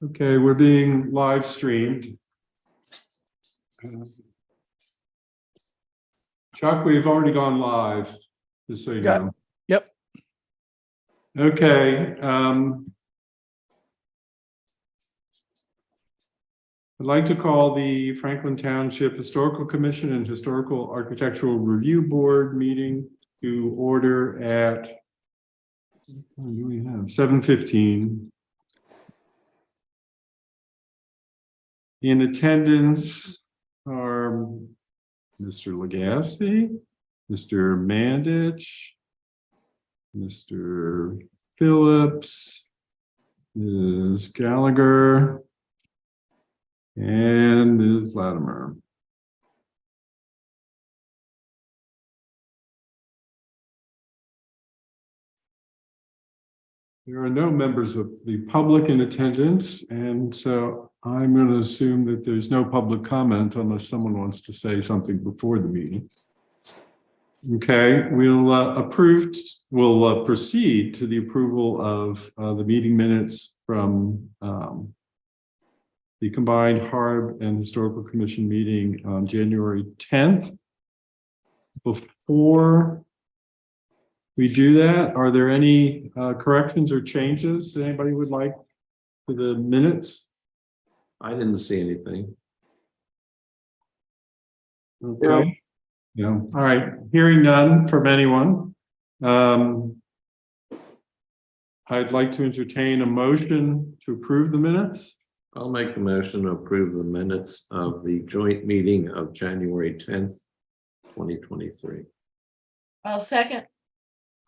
Okay, we're being live streamed. Chuck, we've already gone live, just so you know. Yep. Okay. I'd like to call the Franklin Township Historical Commission and Historical Architectural Review Board meeting to order at 7:15. In attendance are Mr. Legassi, Mr. Mandich, Mr. Phillips, Ms. Gallagher, and Ms. Latimer. There are no members of the public in attendance, and so I'm going to assume that there's no public comment unless someone wants to say something before the meeting. Okay, we'll proceed to the approval of the meeting minutes from the combined Harb and Historical Commission meeting on January 10th. Before we do that, are there any corrections or changes that anybody would like to the minutes? I didn't see anything. Okay. Yeah. All right. Hearing none from anyone. I'd like to entertain a motion to approve the minutes. I'll make the motion to approve the minutes of the joint meeting of January 10th, 2023. I'll second.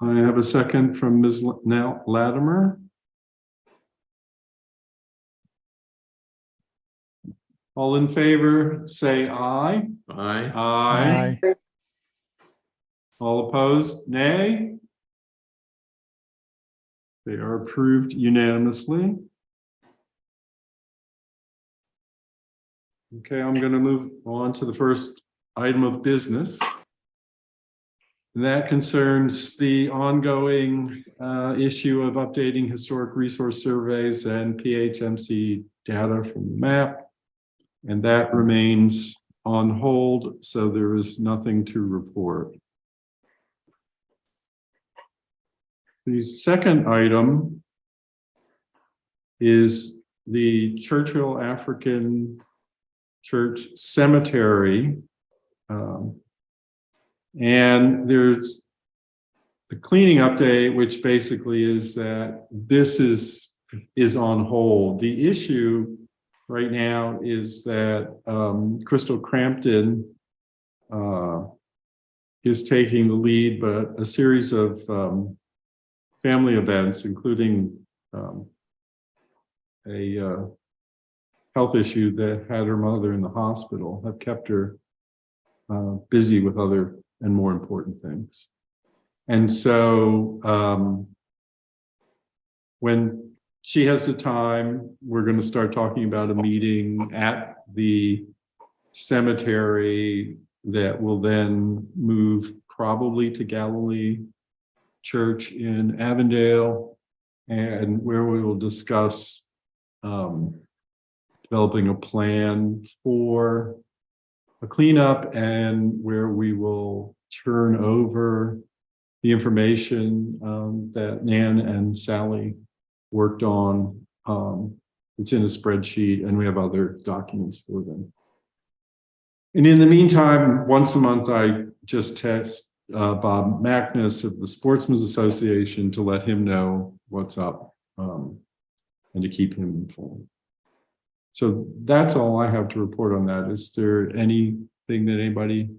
I have a second from Ms. Latimer. All in favor, say aye. Aye. Aye. All opposed, nay. They are approved unanimously. Okay, I'm going to move on to the first item of business. That concerns the ongoing issue of updating historic resource surveys and PHMC data from the map. And that remains on hold, so there is nothing to report. The second item is the Churchill African Church Cemetery. And there's a cleaning update, which basically is that this is on hold. The issue right now is that Crystal Crampton is taking the lead, but a series of family events, including a health issue that had her mother in the hospital, have kept her busy with other and more important things. And so when she has the time, we're going to start talking about a meeting at the cemetery that will then move probably to Galilee Church in Avondale, and where we will discuss developing a plan for a cleanup, and where we will turn over the information that Nan and Sally worked on. It's in a spreadsheet, and we have other documents for them. And in the meantime, once a month, I just text Bob Magnus of the Sportsmen's Association to let him know what's up and to keep him informed. So that's all I have to report on that. Is there anything that anybody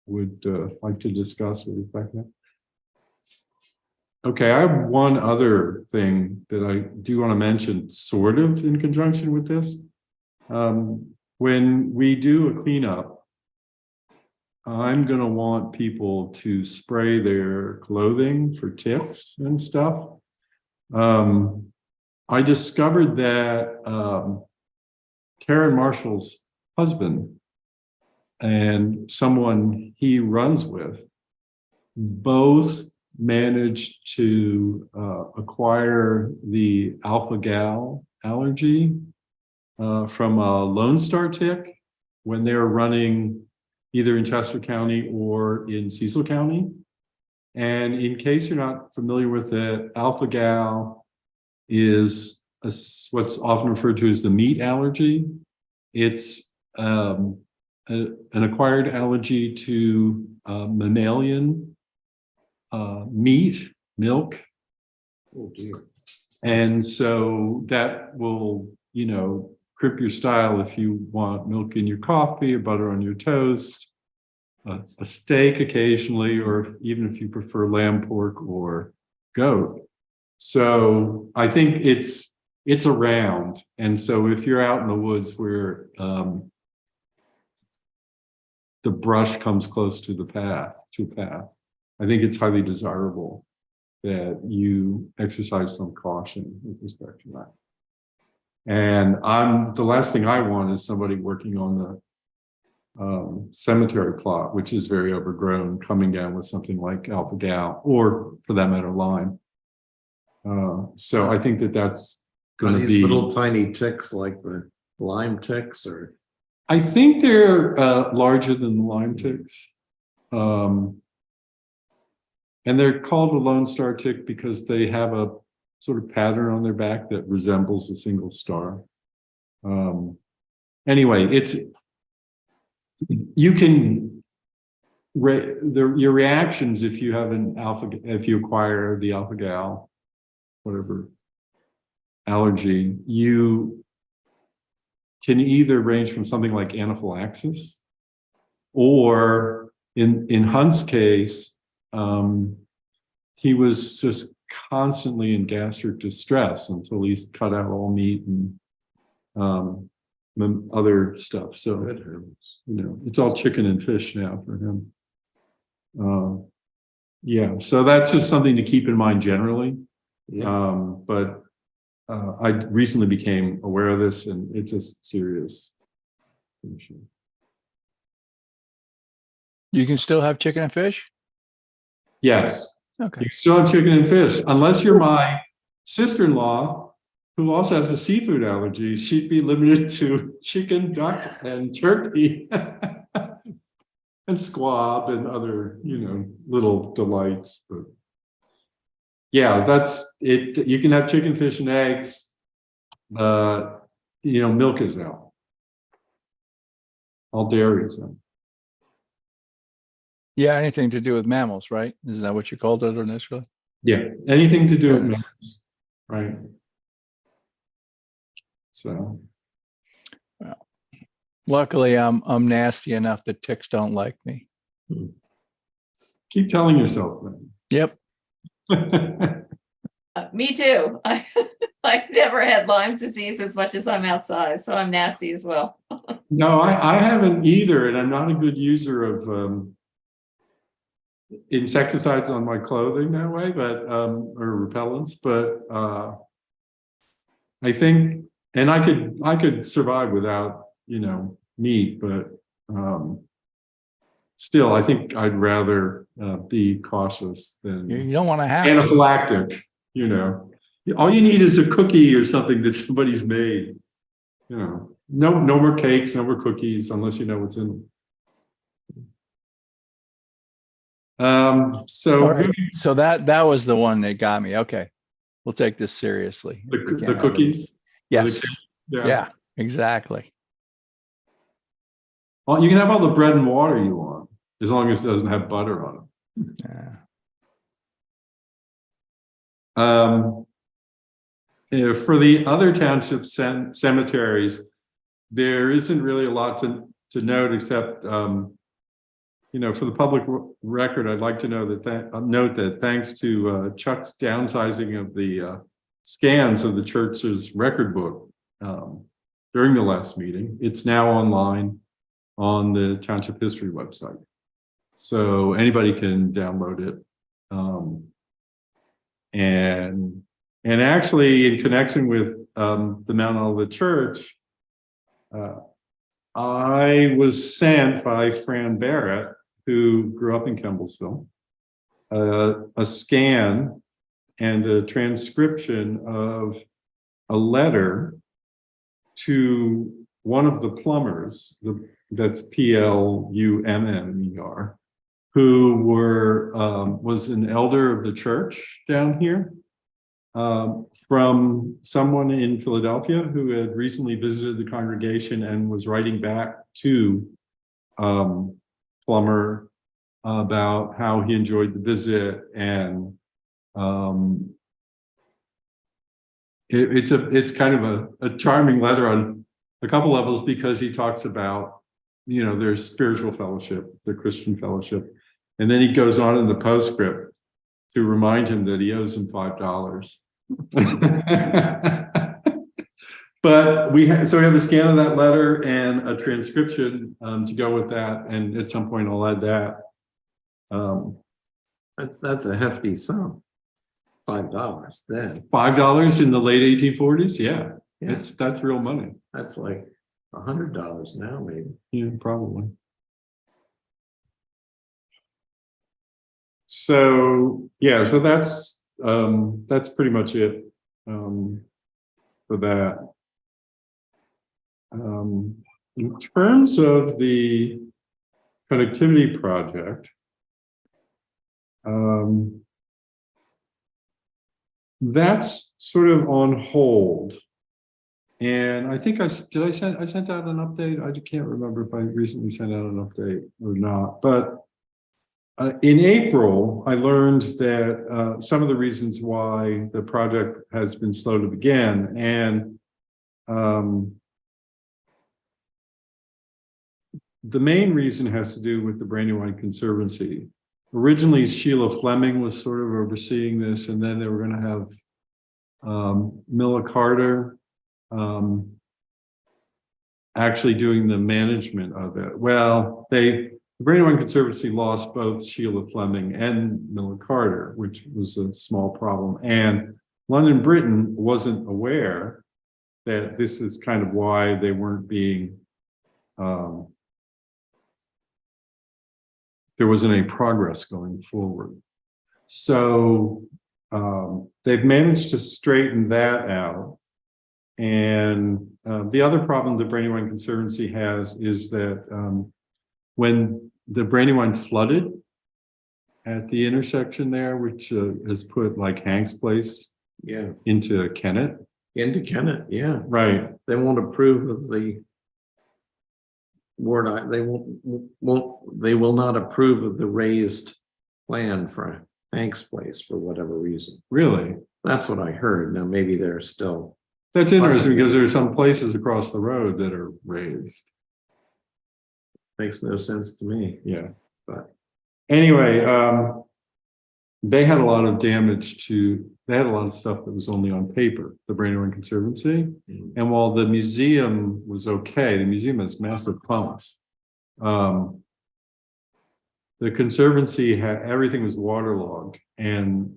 would like to discuss with respect to that? Okay, I have one other thing that I do want to mention, sort of in conjunction with this. When we do a cleanup, I'm going to want people to spray their clothing for ticks and stuff. I discovered that Karen Marshall's husband and someone he runs with both managed to acquire the alpha-gal allergy from a Lone Star tick when they were running either in Chester County or in Cecil County. And in case you're not familiar with it, alpha-gal is what's often referred to as the meat allergy. It's an acquired allergy to mammalian meat, milk. Oh, dear. And so that will, crimp your style if you want milk in your coffee or butter on your toast, a steak occasionally, or even if you prefer lamb, pork, or goat. So I think it's around. And so if you're out in the woods where the brush comes close to a path, I think it's highly desirable that you exercise some caution with respect to that. And the last thing I want is somebody working on the cemetery plot, which is very overgrown, coming down with something like alpha-gal, or for that matter, Lyme. So I think that's Are going to these be little tiny ticks like the Lyme ticks, or? I think they're larger than the Lyme ticks. And they're called a Lone Star tick because they have a sort of pattern on their back that resembles a single star. Anyway, you can your reactions if you have if you acquire the alpha-gal, whatever allergy, you can either range from something like anaphylaxis, or in Hunt's case, he was just constantly in gastric distress until he cut out all meat and other stuff. So it's all chicken and fish now for him. Yeah, so that's just something to keep in mind generally. Yeah. But I recently became aware of this, and it's a serious issue. You can still have chicken and fish? Yes, Okay. you still have chicken and fish, unless you're my sister-in-law, who also has a seafood allergy. She'd be limited to chicken, duck, and turkey, and squab and other, little delights. But yeah, that's it. You can have chicken, fish, and eggs. Milk is out. All dairy is out. Yeah, anything to do with mammals, right? Isn't that what you called it initially? Yeah, anything to do with Yes. mammals, right? So Luckily, I'm nasty enough that ticks don't like me. keep telling yourself Yep. that. Me too. I've never had Lyme disease as much as I'm outside, so I'm nasty as well. No, I haven't either, and I'm not a good user of insecticides on my clothing that way, but or repellents. But I think, and I could survive without meat, but still, I think I'd rather be cautious than You don't want to have to. anaphylactic. All you need is a cookie or something that somebody's made. No more cakes, no more cookies, unless you know what's in them. So All right. So that was the one that got me. Okay. We'll take this seriously. We can't the have it. cookies. Yes. Yeah. Yeah, exactly. Well, you can have all the bread and water you want, as long as it doesn't have butter on Yeah. it. For the other township cemeteries, there isn't really a lot to note, except for the public record, I'd like to know note that thanks to Chuck's downsizing of the scans of the church's record book during the last meeting, it's now online on the Township History website. So anybody can download it. And actually, in connection with the Mount Olivet Church, I was sent by Fran Barrett, who grew up in Kemblesville, a scan and a transcription of a letter to one of the plumbers, that's Plummer, who was an elder of the church down here, from someone in Philadelphia who had recently visited the congregation and was writing back to Plummer about how he enjoyed the visit. And it's kind of a charming letter on a couple levels, because he talks about, their spiritual fellowship, their Christian fellowship. And then he goes on in the postscript to remind him that he owes him $5. But we have a scan of that letter and a transcription to go with that. And at some point I'll add that. That's a hefty sum. $5 then. $5 in the late 1840s. Yeah, Yeah, that's real money. that's like $100 now, maybe. Yeah, probably. So, yeah, so that's pretty much it for that. In terms of the connectivity project, that's sort of on hold. And I think I sent out an update. I can't remember if I recently sent out an update or not, but in April, I learned that some of the reasons why the project has been slow to begin, and the main reason has to do with the Brandywine Conservancy. Originally, Sheila Fleming was sort of overseeing this, and then they were going to have Milla Carter actually doing the management of it. Well, the Brandywine Conservancy lost both Sheila Fleming and Milla Carter, which was a small problem. And London Britain wasn't aware that this is kind of why they weren't being, there wasn't any progress going forward. So they've managed to straighten that out. And the other problem the Brandywine Conservancy has is that when the Brandywine flooded at the intersection there, which has put like Hank's Place into Kennett. Into Kennett, yeah. Right. They won't approve of the word. They will not approve of the raised plan for Hank's Place for whatever reason. Really? That's what I heard. Now, maybe they're still. That's interesting because there are some places across the road that are raised. Makes no sense to me. Yeah. But anyway, they had a lot of damage they had a lot of stuff that was only on paper, the Brandywine Conservancy. And while the museum was okay, the museum has massive pumps. The Conservancy everything was waterlogged, and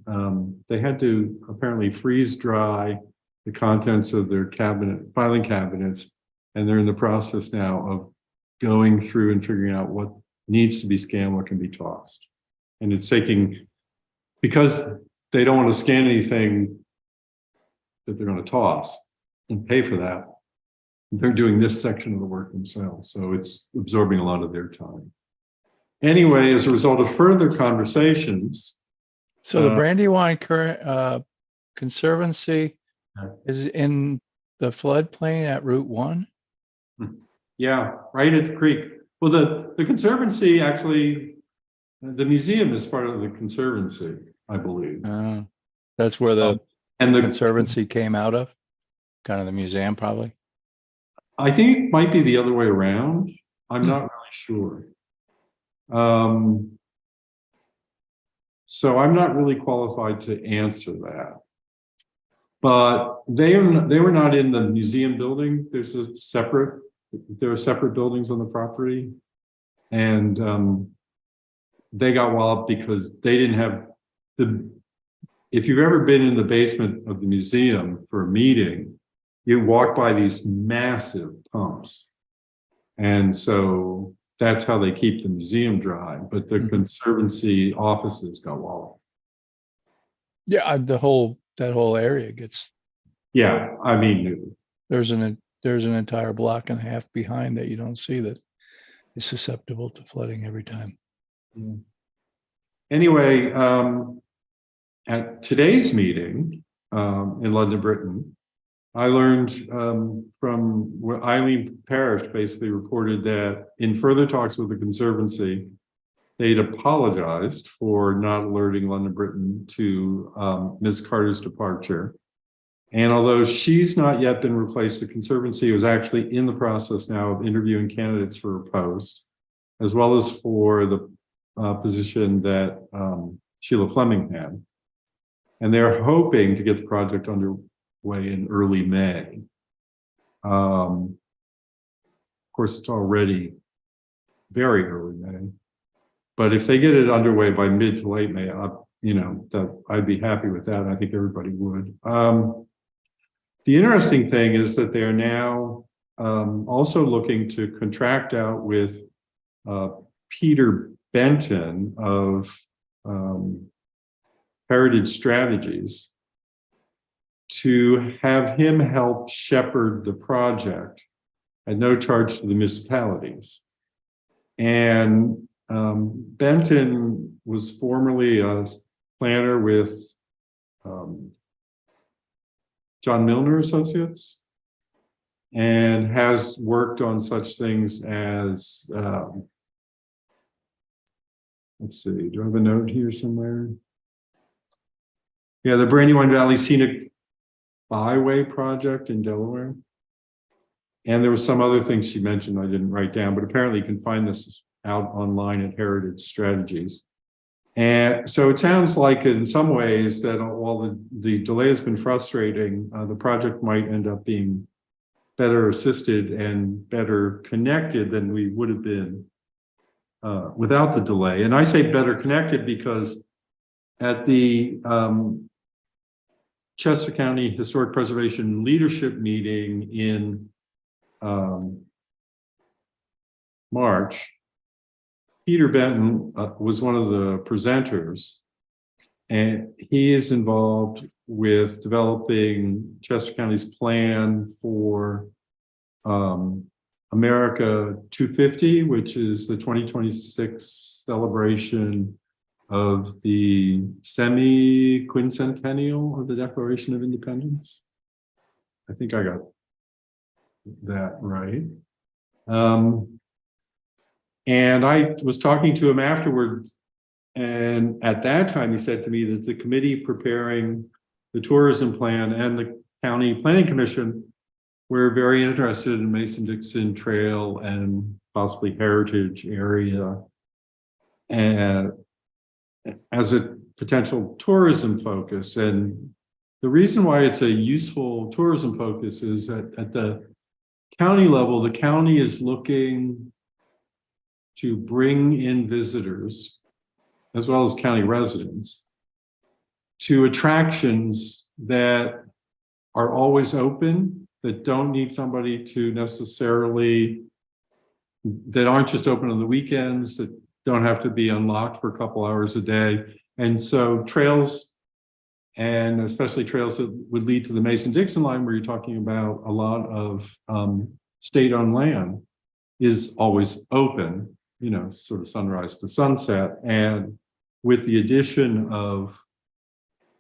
they had to apparently freeze dry the contents of their filing cabinets. And they're in the process now of going through and figuring out what needs to be scanned, what can be tossed. And it's taking, because they don't want to scan anything that they're going to toss and pay for that, they're doing this section of the work themselves. So it's absorbing a lot of their time. Anyway, as a result of further conversations. So the Brandywine Conservancy is in the floodplain at Route 1? Yeah, right at the creek. Well, the Conservancy actually, the museum is part of the Conservancy, I believe. That's where the and the Conservancy came out of? Kind of the museum, probably? I think it might be the other way around. I'm not really sure. So I'm not really qualified to answer that. But they were not in the museum building. There are separate buildings on the property. And they got walloped because they didn't have if you've ever been in the basement of the museum for a meeting, you walk by these massive pumps. And so that's how they keep the museum dry, but the Mhm. conservancy offices go off. Yeah, that whole area gets, Yeah, I mean, there's an entire block and a half behind that you don't see that is susceptible to flooding every time. anyway, at today's meeting, in London, Britain, I learned, from where Eileen Parrish basically reported that in further talks with the Conservancy, they'd apologized for not alerting London, Britain to, Ms. Carter's departure. And although she's not yet been replaced, the Conservancy was actually in the process now of interviewing candidates for a post, as well as for the position that Sheila Fleming had. And they're hoping to get the project underway in early May. Of course, it's already very early May. But if they get it underway by mid to late May, that I'd be happy with that. I think everybody would. The interesting thing is that they're now also looking to contract out with Peter Benton of Heritage Strategies to have him help shepherd the project at no charge to the municipalities. And Benton was formerly a planner with John Milner Associates, and has worked on such things as, let's see, do I have a note here somewhere? Yeah, the Brandywine Valley Scenic Byway project in Delaware. And there was some other things she mentioned I didn't write down, but apparently you can find this out online at Heritage Strategies. And so it sounds like in some ways that while the delay has been frustrating, the project might end up being better assisted and better connected than we would have been without the delay. And I say better connected because at the Chester County Historic Preservation Leadership Meeting in March, Peter Benton was one of the presenters, and he is involved with developing Chester County's plan for America 250, which is the 2026 celebration of the semi-quincentennial of the Declaration of Independence. I think I got that right. And I was talking to him afterwards, and at that time he said to me that the committee preparing the tourism plan and the county planning commission were very interested in Mason-Dixon Trail and possibly heritage area and as a potential tourism focus. And the reason why it's a useful tourism focus is that at the county level, the county is looking to bring in visitors as well as county residents to attractions that are always open, that don't need somebody to necessarily, that aren't just open on the weekends, that don't have to be unlocked for a couple hours a day. And so trails, and especially trails that would lead to the Mason-Dixon line, where you're talking about a lot of state-owned land, is always open, sort of sunrise to sunset. And with the addition of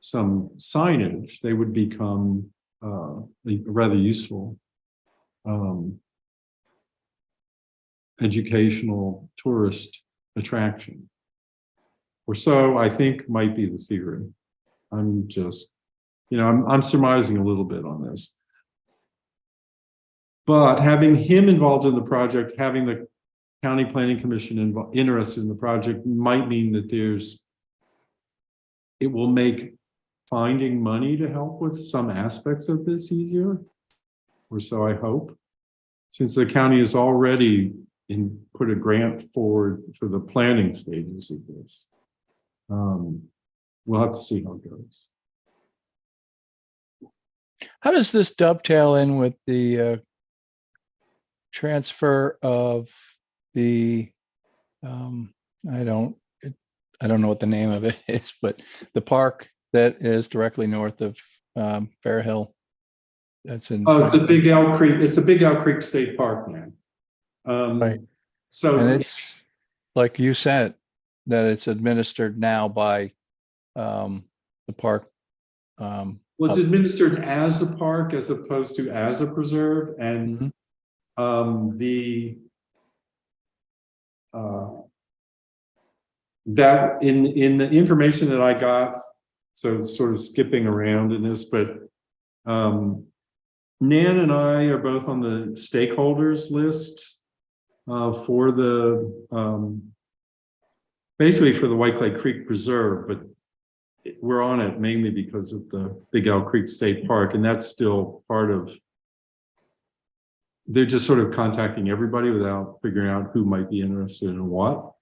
some signage, they would become a rather useful educational tourist attraction. Or so I think might be the theory. I'm just, I'm surmising a little bit on this. But having him involved in the project, having the County Planning Commission interested in the project might mean that it will make finding money to help with some aspects of this easier, or so I hope. Since the county has already put a grant forward for the planning stages of this. We'll have to see how it goes. How does this dovetail in with the transfer of the, I don't know what the name of it is, but the park that is directly north of Fair Hill. That's in. Oh, it's a Big Elk Creek, it's a Big Elk Creek State Park now. Right. So. And it's, like you said, that it's administered now by the park. Well, it's administered as a park as opposed to as a preserve, and that in the information that I got, so it's sort of skipping around in this, but Nan and I are both on the stakeholders list for the basically for the White Clay Creek Preserve, but we're on it mainly because of the Big Elk Creek State Park, and that's still part of. They're just sort of contacting everybody without figuring out who might be interested in what.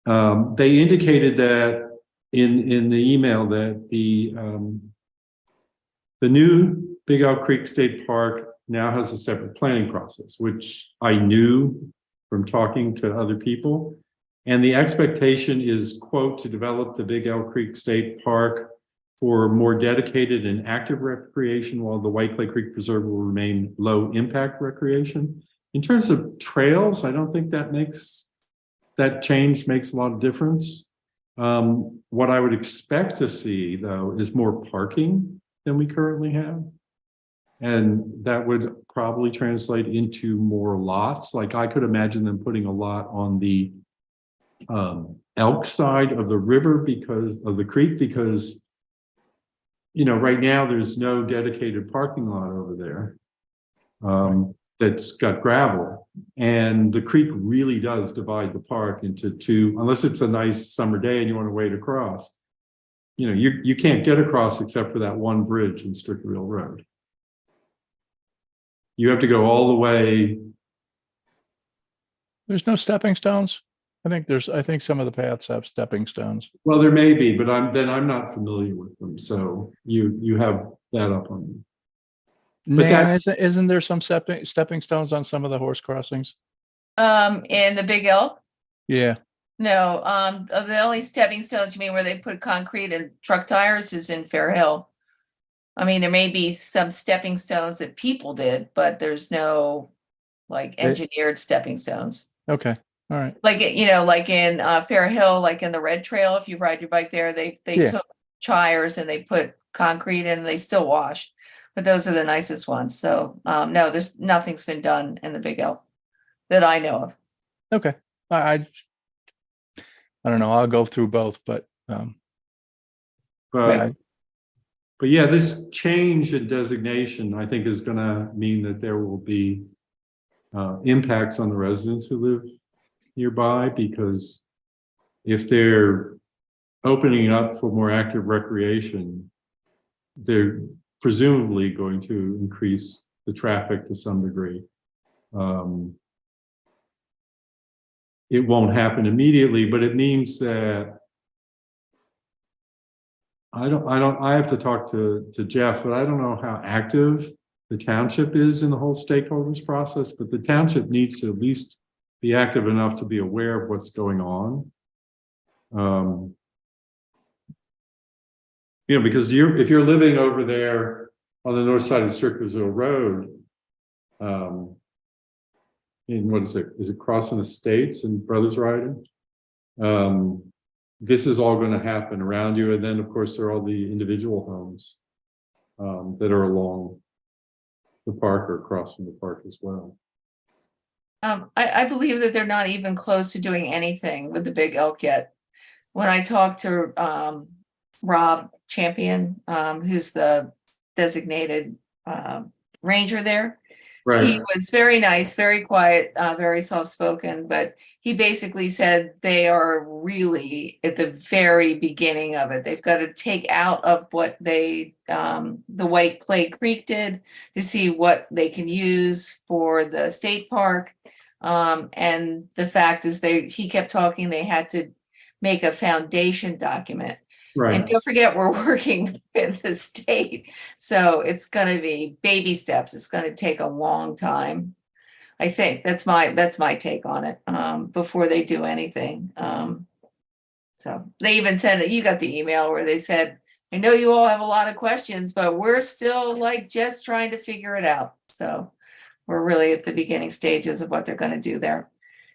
They indicated that in the email that the new Big Elk Creek State Park now has a separate planning process, which I knew from talking to other people. And the expectation is, quote, to develop the Big Elk Creek State Park for more dedicated and active recreation, while the White Clay Creek Preserve will remain low impact recreation. In terms of trails, I don't think that change makes a lot of difference. What I would expect to see, though, is more parking than we currently have. And that would probably translate into more lots. Like I could imagine them putting a lot on the elk side of the river because of the creek, because right now there's no dedicated parking lot over there that's got gravel, and the creek really does divide the park into two, unless it's a nice summer day and you want to wade across. You can't get across except for that one bridge in Strickerville Road. You have to go all the way. There's no stepping stones. I think some of the paths have stepping stones. Well, there may be, but I'm not familiar with them. So you have that up on you. But Nan, that's isn't there some stepping stones on some of the horse crossings? In the Big Elk? Yeah. No, the only stepping stones you mean where they put concrete and truck tires is in Fair Hill. I mean, there may be some stepping stones that people did, but there's no like engineered stepping stones. Okay. All right. Like, like in Fair Hill, like in the Red Trail, if you ride your bike there, they took tires and they put concrete in, and they still wash. But those are the nicest ones. So no, nothing's been done in the Big Elk that I know of. Okay. I don't know. I'll go through both, but yeah, this change in designation, I think, is going to mean that there will be impacts on the residents who live nearby, because if they're opening up for more active recreation, they're presumably going to increase the traffic to some degree. It won't happen immediately, but it means that I have to talk to Jeff, but I don't know how active the township is in the whole stakeholders process, but the township needs to at least be active enough to be aware of what's going on. Because if you're living over there on the north side of Strickersville Road, in what is it? Is it Crossing Estates and Brothers Riding? This is all going to happen around you, and then of course there are all the individual homes that are along the park or across from the park as well. I believe that they're not even close to doing anything with the Big Elk yet. When I talked to Rob Champion, who's the designated ranger there, he was very nice, very quiet, very soft-spoken, but he basically said they are really at the very beginning of it. They've got to take out of what the White Clay Creek did to see what they can use for the state park. And the fact is he kept talking, they had to make a foundation document. Right. And don't forget, we're working with the state. So it's going to be baby steps. It's going to take a long time. I think that's my take on it, before they do anything. So they even said that you got the email where they said, I know you all have a lot of questions, but we're still like just trying to figure it out. So we're really at the beginning stages of what they're gonna do there.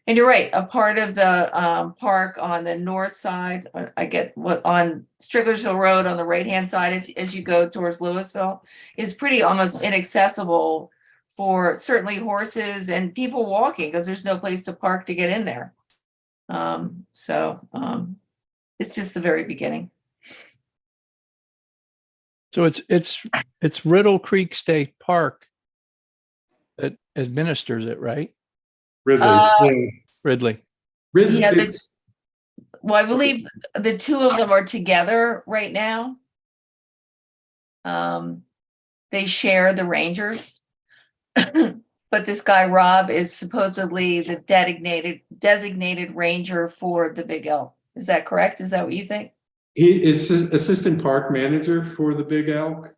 And you're right, a part of the park on the north side, I get what on Stricklersville Road on the right-hand side, as you go towards Louisville, is pretty almost inaccessible for certainly horses and people walking, because there's no place to park to get in there. It's just the very beginning. So it's Riddle Creek State Park that administers it, right? Ridley. Uh, Yeah. Ridley. Ridley, yeah, it's- Well, I believe the two of them are together right now. They share the rangers. But this guy, Rob, is supposedly the designated ranger for the Big Elk. Is that correct? Is that what you think? He is assistant park manager for the Big Elk.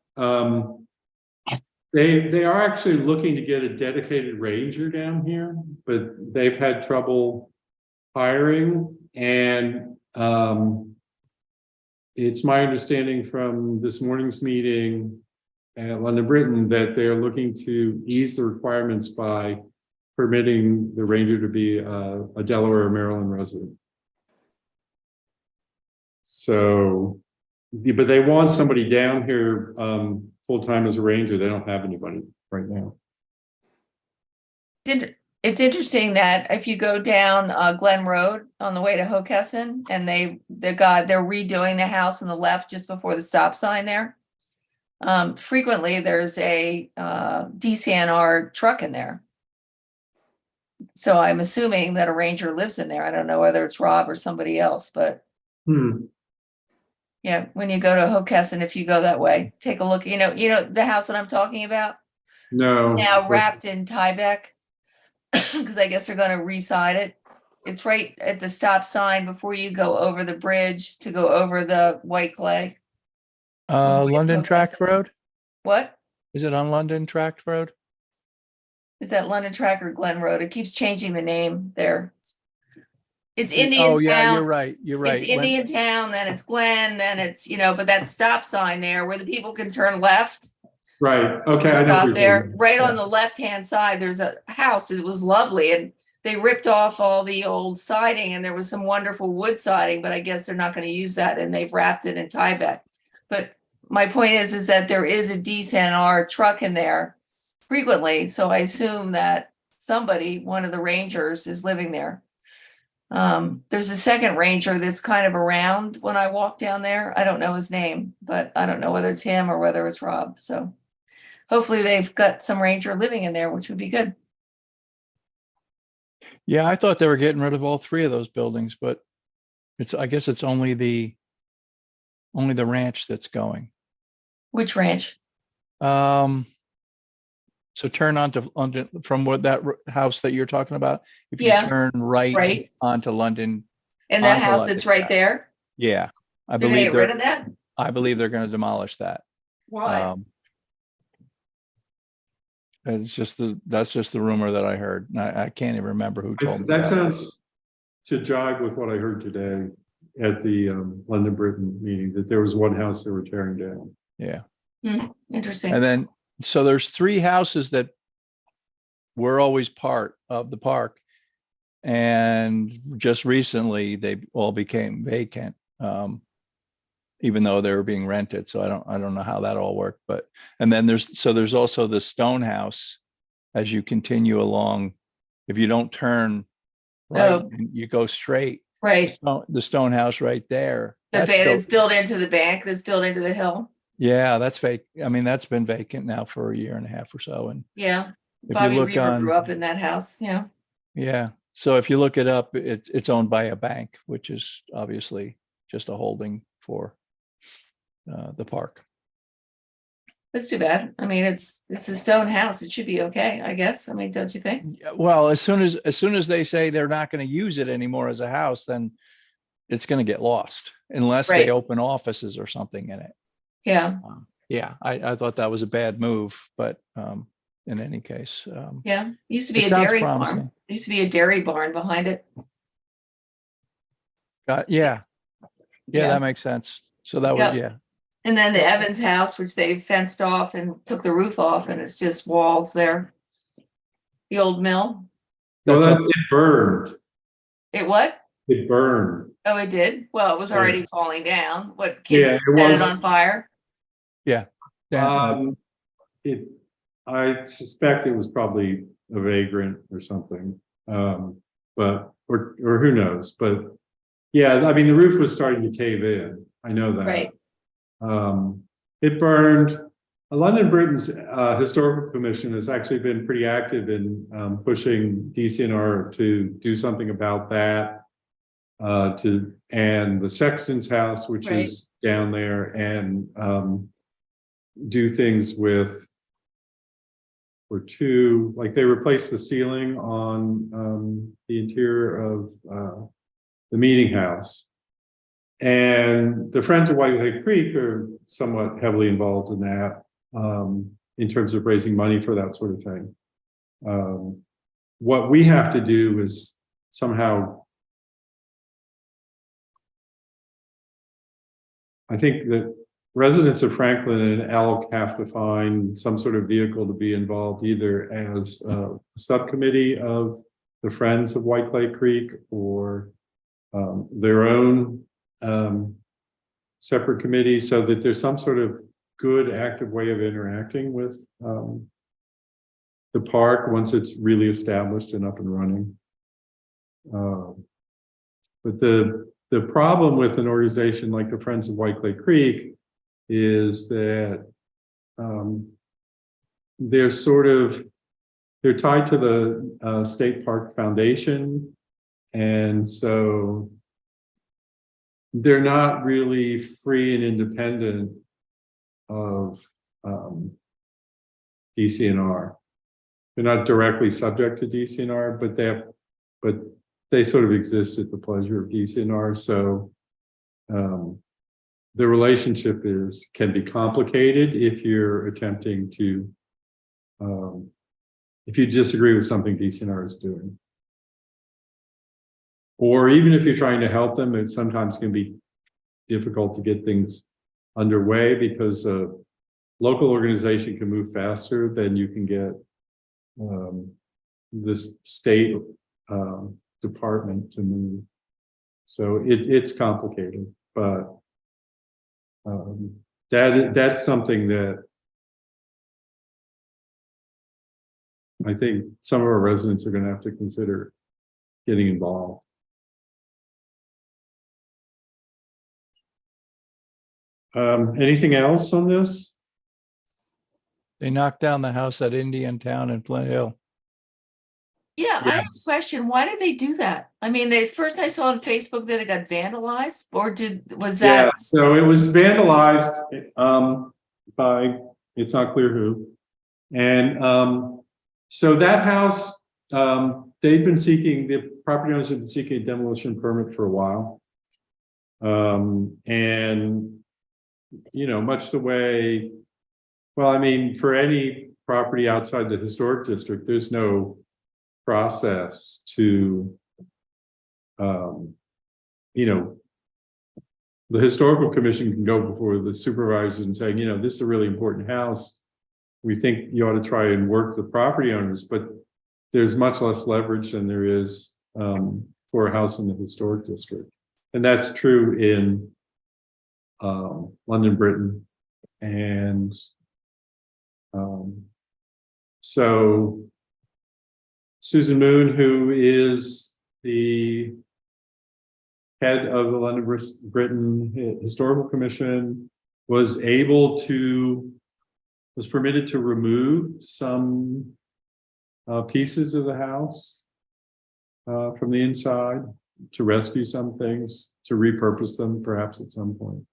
They are actually looking to get a dedicated ranger down here, but they've had trouble hiring, and it's my understanding from this morning's meeting at London Britain that they're looking to ease the requirements by permitting the ranger to be a Delaware or Maryland resident. So, but they want somebody down here full-time as a ranger. They don't have anybody right now. It's interesting that if you go down Glen Road on the way to Hockessin, and they're redoing the house on the left just before the stop sign there. Frequently there's a DCNR truck in there. So I'm assuming that a ranger lives in there. I don't know whether it's Rob or somebody else, but yeah, when you go to Hockessin, if you go that way, take a look. You know the house that I'm talking about. No. It's now wrapped in Tyvek, because I guess they're going to reside it. It's right at the stop sign before you go over the bridge to go over the white clay. London Tract Hockessin. Road? What Is it on London Tract Road? is that, London Track or Glen Road? It keeps changing the name there. It's Indian Oh, yeah, you're Town. right. You're right. It's Indian Town, then it's Glen, then it's, but that stop sign there where the people can turn left. Right, okay. I know Stop what you're there, doing. right Yeah. on the left-hand side, there's a house. It was lovely, and they ripped off all the old siding, and there was some wonderful wood siding, but I guess they're not going to use that, and they've wrapped it in Tyvek. But my point is that there is a DCNR truck in there frequently, so I assume that somebody, one of the rangers, is living there. There's a second ranger that's kind of around when I walk down there. I don't know his name, but I don't know whether it's him or whether it's Rob. So hopefully they've got some ranger living in there, which would be good. Yeah, I thought they were getting rid of all three of those buildings, but I guess it's only the ranch that's going. Which ranch? So turn onto from what that house that you're talking about. If you Yeah, turn right right. onto London, And the Onto house London that's right Track. there? yeah, I They're gonna believe get rid of that? I believe they're going to demolish that. Why? That's just the rumor that I heard. And I can't even remember who told me. That sounds to jive with what I heard today at the London Britain meeting, that there was one house they were tearing down. Yeah. Interesting. And then, so there's three houses that were always part of the park. And just recently, they all became vacant, even though they were being rented. So I don't know how that all worked, but, and then there's also the Stone House as you continue along. If you don't turn right, Oh. and you go straight, Right. the Stone House right there. The that's bed still- is built into the bank, that's built into the hill. Yeah, that's fake. I mean, that's been vacant now for a year and a half or so. And Yeah. if Bobby you look Reaver on, grew up in that house. Yeah. yeah. So if you look it up, it's owned by a bank, which is obviously just a holding for the park. That's too bad. I mean, it's a stone house. It should be okay, I guess. I mean, don't you think? Yeah, well, as soon as they say they're not going to use it anymore as a house, then it's going to get lost unless Right. they open offices or something in it. Yeah. Yeah, I thought that was a bad move, but in any case. Yeah, used to be It a sounds dairy promising. farm. Used to be a dairy barn behind it. Yeah, Yeah. that makes sense. So that Yep. would, yeah, And then the Evans house, which they fenced off and took the roof off, and it's just walls there. The old mill. Well, That's it burned. It what? It burned. Oh, it did? Well, it was Yeah. already falling down. What, Yeah, kids it set it was- on fire? yeah. It, I suspect it was probably a vagrant or something. But, or who knows, but yeah, I mean, the roof was starting to cave in. I know that. Right. It burned. London Britain's Historical Commission has actually been pretty active in pushing DCNR to do something about that. And the Sexton's house, which Right. is down there, and do things with, or two, like they replaced the ceiling on the interior of the meeting house. And the Friends of White Lake Creek are somewhat heavily involved in that, in terms of raising money for that sort of thing. What we have to do is somehow, I think that residents of Franklin and Elk have to find some sort of vehicle to be involved, either as a subcommittee of the Friends of White Clay Creek, or their own separate committee, so that there's some sort of good active way of interacting with the park once it's really established and up and running. But the problem with an organization like the Friends of White Clay Creek is that they're tied to the State Park Foundation, and so they're not really free and independent of DCNR. They're not directly subject to DCNR, but they sort of exist at the pleasure of DCNR. So the relationship can be complicated if you're attempting to, if you disagree with something DCNR is doing. Or even if you're trying to help them, it sometimes can be difficult to get things underway, because a local organization can move faster than you can get this state department to move. So it's complicated, but that's something that I think some of our residents are going to have to consider getting involved. Anything else on this? They knocked down the house at Indian Town in Flint Hill. Yeah, I have a Yes. question. Why did they do that? I mean, first I saw on Facebook that it got vandalized, or was Yeah, that? so it was vandalized by, it's not clear who. And so that house, the property owners have been seeking a demolition permit for a while. And, you know, much the way, well, I mean, for any property outside the historic district, there's no process to, you know, the historical commission can go before the supervisors and say, you know, this is a really important house. We think you ought to try and work the property owners, but there's much less leverage than there is for a house in the historic district. And that's true in London, Britain. And so Susan Moon, who is the head of the London Britain Historical Commission, was permitted to remove some pieces of the house from the inside, to rescue some things, to repurpose them perhaps at some point.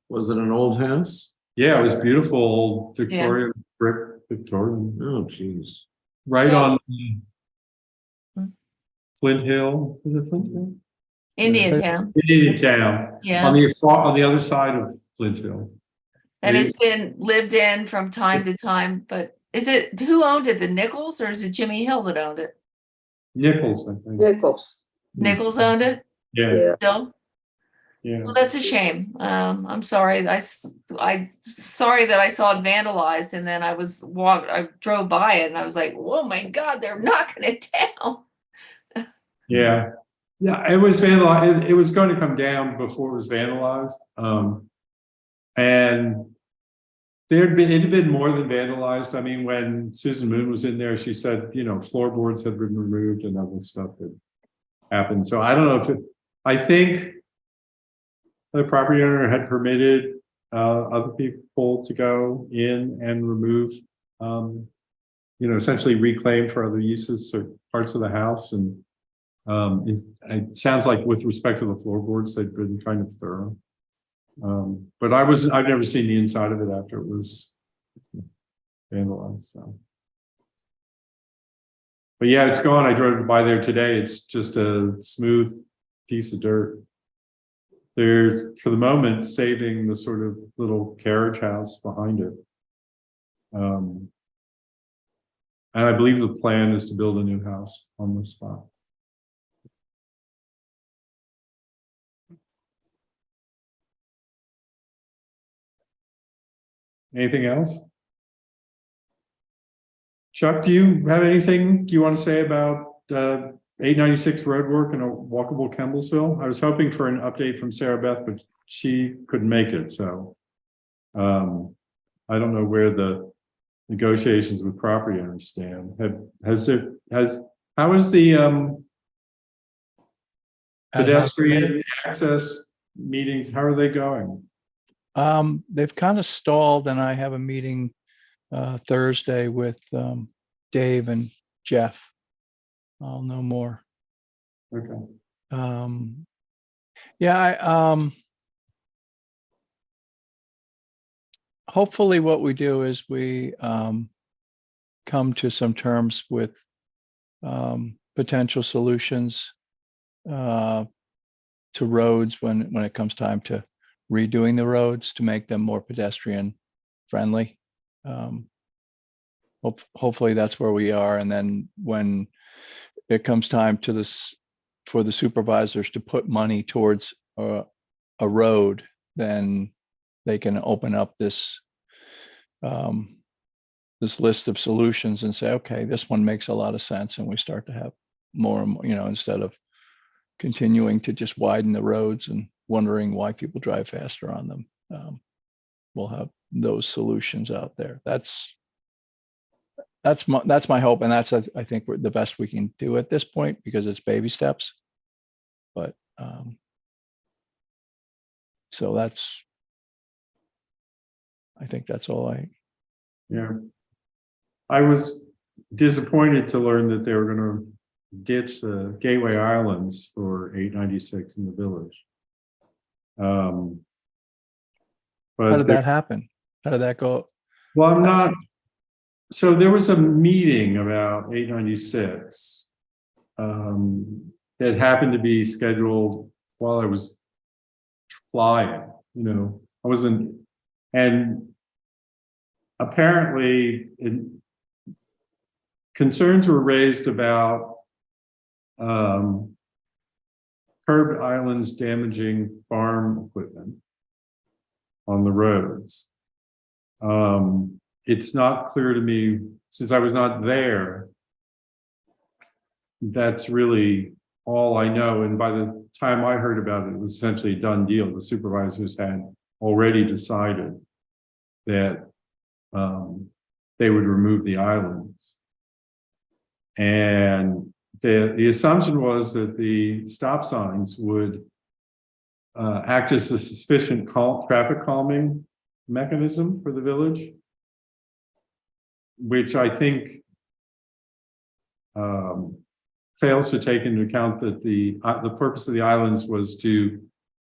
Was it an old house? Yeah, it was beautiful old Victorian brick Victorian, Oh, geez. right So- on Hmm. Flint Hill. Is it Flint Hill? Indian Town, Indian Town, yeah. on the other side of Flint Hill. And it's been lived in from time to time, but Is it, who owned it? The Nichols or is it Jimmy Hill that owned it? Nichols, I think. Nichols, Nichols owned it Yeah, yeah. still? yeah. Well, that's a shame. I'm sorry. Sorry that I saw it vandalized and then I drove by it and I was like, oh my God, they're knocking it down. Yeah, yeah, it was vandalized. It was going to come down before it was vandalized. And it had been more than vandalized. I mean, when Susan Moon was in there, she said, you know, floorboards had been removed and other stuff had happened. So I don't know if I think the property owner had permitted other people to go in and remove, you know, essentially reclaim for other uses or parts of the house. And it sounds like with respect to the floorboards, they've been kind of thorough. But I've never seen the inside of it after it was vandalized. So. But yeah, it's gone. I drove by there today. It's just a smooth piece of dirt. There's, for the moment, saving the sort of little carriage house behind it. And I believe the plan is to build a new house on this spot. Anything else? Chuck, do you have anything you want to say about 896 roadwork and a walkable Kemblesville? I was hoping for an update from Sarah Beth, but she couldn't make it. So I don't know where the negotiations with property owners stand. How is the pedestrian access meetings? How are they going? They've kind of stalled, and I have a meeting Thursday with Dave and Jeff. I'll know more. Okay. Yeah, hopefully what we do is we come to some terms with potential solutions to roads when it comes time to redoing the roads to make them more pedestrian friendly. Hopefully that's where we are. And then when it comes time to for the supervisors to put money towards a road, then they can open up this list of solutions and say, okay, this one makes a lot of sense. And we start to have more and more, you know, instead of continuing to just widen the roads and wondering why people drive faster on them. We'll have those solutions out there. That's my hope, and that's I think we're the best we can do at this point because it's baby steps. But so I think that's all Yeah. I was disappointed to learn that they were going to ditch the Gateway Islands for 896 in the village. But How did that happen? How did that go? well, I'm not. So there was a meeting about 896 that happened to be scheduled while I was flying. You know, I wasn't, and apparently concerns were raised about curved islands damaging farm equipment on the roads. It's not clear to me, since I was not there, that's really all I know. And by the time I heard about it, it was essentially a done deal. The supervisors had already decided that they would remove the islands. And the assumption was that the stop signs would act as a sufficient traffic calming mechanism for the village, which I think fails to take into account that the purpose of the islands was to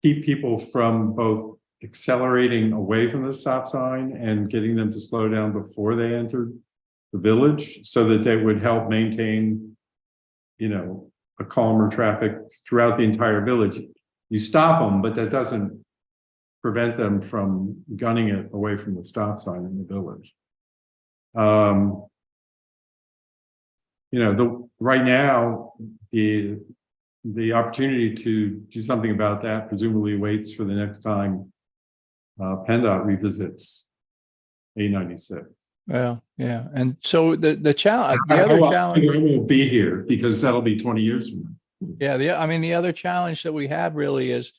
keep people from both accelerating away from the stop sign and getting them to slow down before they entered the village, so that they would help maintain, you know, a calmer traffic throughout the entire village. You stop them, but that doesn't prevent them from gunning it away from the stop sign in the village. You know, right now, the opportunity to do something about that presumably waits for the next time PennDOT revisits 896. Well, yeah, and so the challenge, the other challenge, I won't be here because that'll be 20 years from now. yeah, I mean, the other challenge that we have really is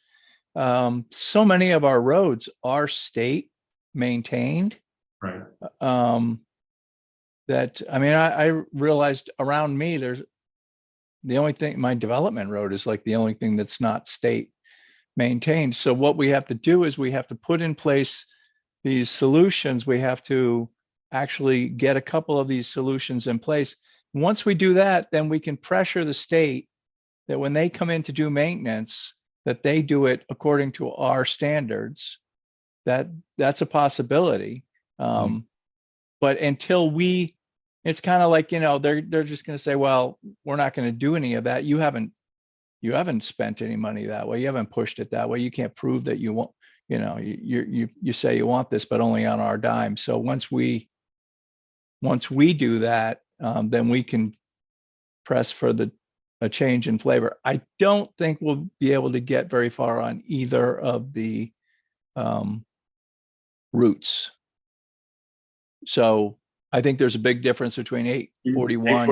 so many of our roads are state maintained. Right. That, I mean, I realized around me, there's the only thing, my development road is like the only thing that's not state maintained. So what we have to do is we have to put in place these solutions. We have to actually get a couple of these solutions in place. Once we do that, then we can pressure the state that when they come in to do maintenance, that they do it according to our standards. That's a possibility. But until it's kind of like, you know, they're just going to say, well, we're not going to do any of that. You haven't spent any money that way. You haven't pushed it that way. You can't prove that you want, you know, you say you want this, but only on our dime. So once we do that, then we can press for a change in flavor. I don't think we'll be able to get very far on either of the routes. So I think there's a big difference between 841,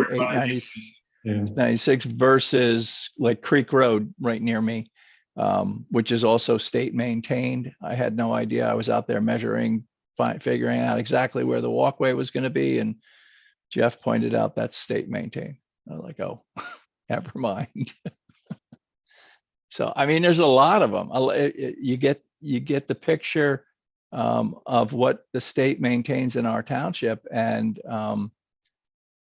896 versus like Creek Road right near me, which is also state maintained. I had no idea. I was out there measuring, figuring out exactly where the walkway was going to be. And Jeff pointed out that's state maintained. I was like, oh, never mind. So, I mean, there's a lot of them. You get the picture of what the state maintains in our township. And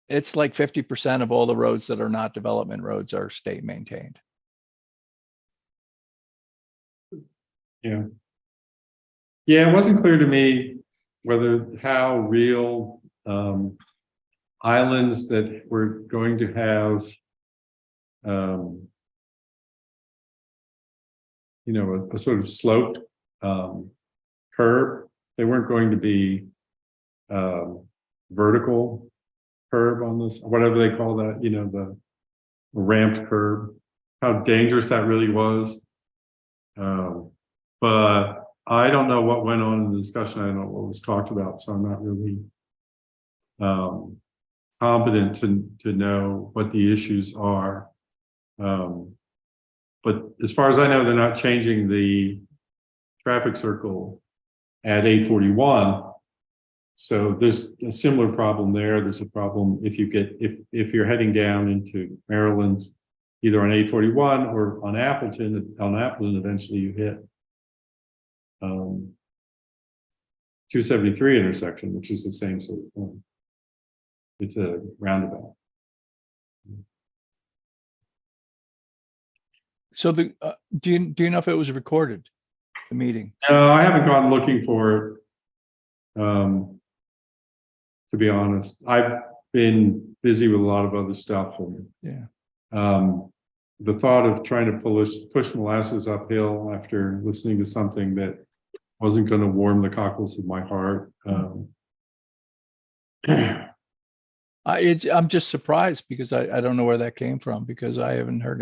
it's like 50% of all the roads that are not development roads are state maintained. Yeah. Yeah, it wasn't clear to me how real islands that we're going to have, you know, a sort of sloped curve. They weren't going to be vertical curve on this, whatever they call that, you know, the ramped curve, how dangerous that really was. But I don't know what went on in the discussion. I don't know what was talked about, so I'm not really competent to know what the issues are. But as far as I know, they're not changing the traffic circle at 841. So there's a similar problem there. There's a problem if you're heading down into Maryland, either on 841 or on Appleton. On Appleton, eventually you hit 273 intersection, which is the same sort of thing. It's a roundabout. So do you know if it was recorded, the meeting? I haven't gone looking for it. To be honest, I've been busy with a lot of other stuff, and Yeah. The thought of trying to push molasses uphill after listening to something that wasn't going to warm the cockles of my heart. I'm just surprised because I don't know where that came from, because I haven't heard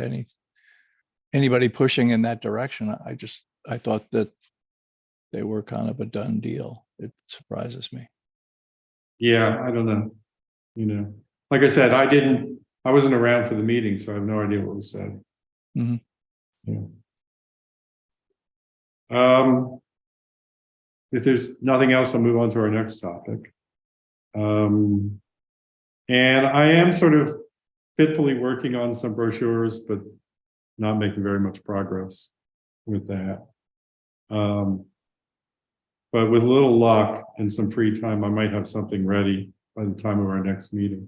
anybody pushing in that direction. I thought that they were kind of a done deal. It surprises me. Yeah, I don't know. You know, like I said, I wasn't around for the meeting, so I have no idea what was said. Mhm. Yeah. If there's nothing else, I'll move on to our next topic. And I am sort of fitfully working on some brochures, but not making very much progress with that. But with a little luck and some free time, I might have something ready by the time of our next meeting.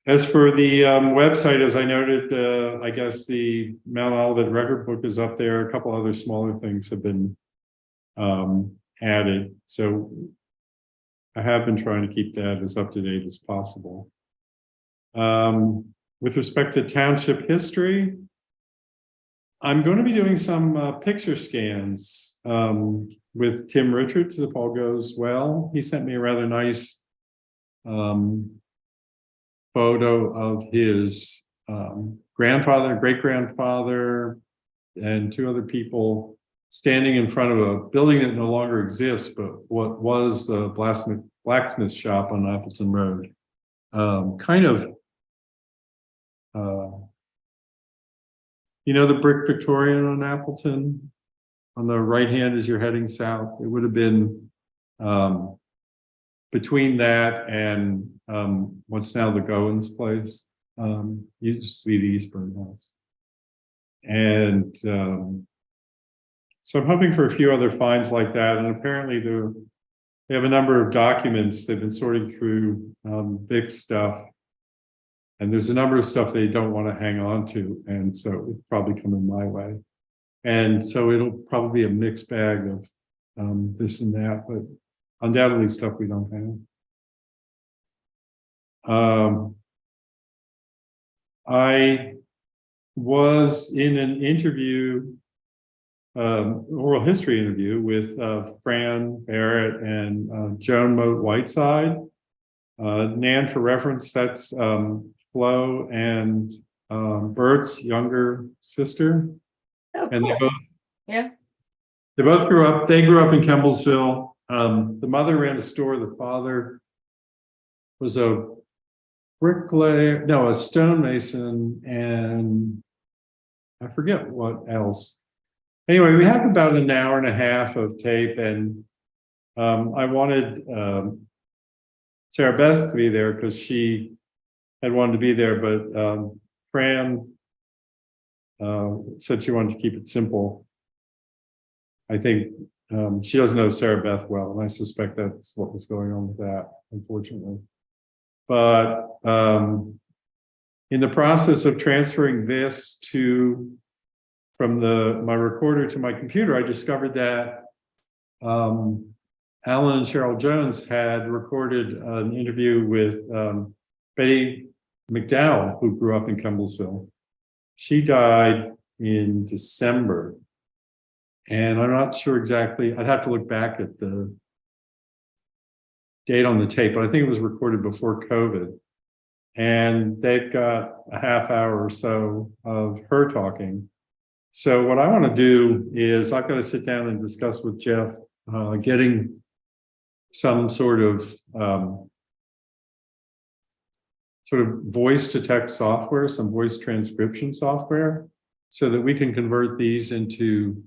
As for the website, as I noted, I guess the Mount Olivet record book is up there. A couple other smaller things have been added. So I have been trying to keep that as up to date as possible. With respect to township history, I'm going to be doing some picture scans with Tim Richards, if all goes well. He sent me a rather nice photo of his grandfather, great-grandfather, and two other people standing in front of a building that no longer exists, but what was the blacksmith shop on Appleton Road. Kind of, you know, the brick Victorian on Appleton, on the right hand as you're heading south. It would have been between that and what's now the Goins place. Used to be the Eastburn House. And so I'm hoping for a few other finds like that. And apparently they have a number of documents. They've been sorting through Vic's stuff. And there's a number of stuff they don't want to hang on to. And so it's probably coming my way. And so it'll probably be a mixed bag of this and that, but undoubtedly stuff we don't have. I was in an interview, oral history interview with Fran Barrett and Joan Moat Whiteside. Nan, for reference, that's Flo and Bert's younger sister. Oh, And cool. Yeah. they both grew up in Kemblesville. The mother ran a store, the father was a bricklayer, no, a stonemason, and I forget what else. Anyway, we have about an hour and a half of tape, and I wanted Sarah Beth to be there because she had wanted to be there, but Fran said she wanted to keep it simple. I think she doesn't know Sarah Beth well, and I suspect that's what was going on with that, unfortunately. But in the process of transferring this from my recorder to my computer, I discovered that Alan and Cheryl Jones had recorded an interview with Betty McDowell, who grew up in Kemblesville. She died in December. And I'm not sure exactly, I'd have to look back at the date on the tape, but I think it was recorded before COVID. And they've got a half hour or so of her talking. So what I want to do is I've got to sit down and discuss with Jeff getting some sort of voice to text software, some voice transcription software, so that we can convert these into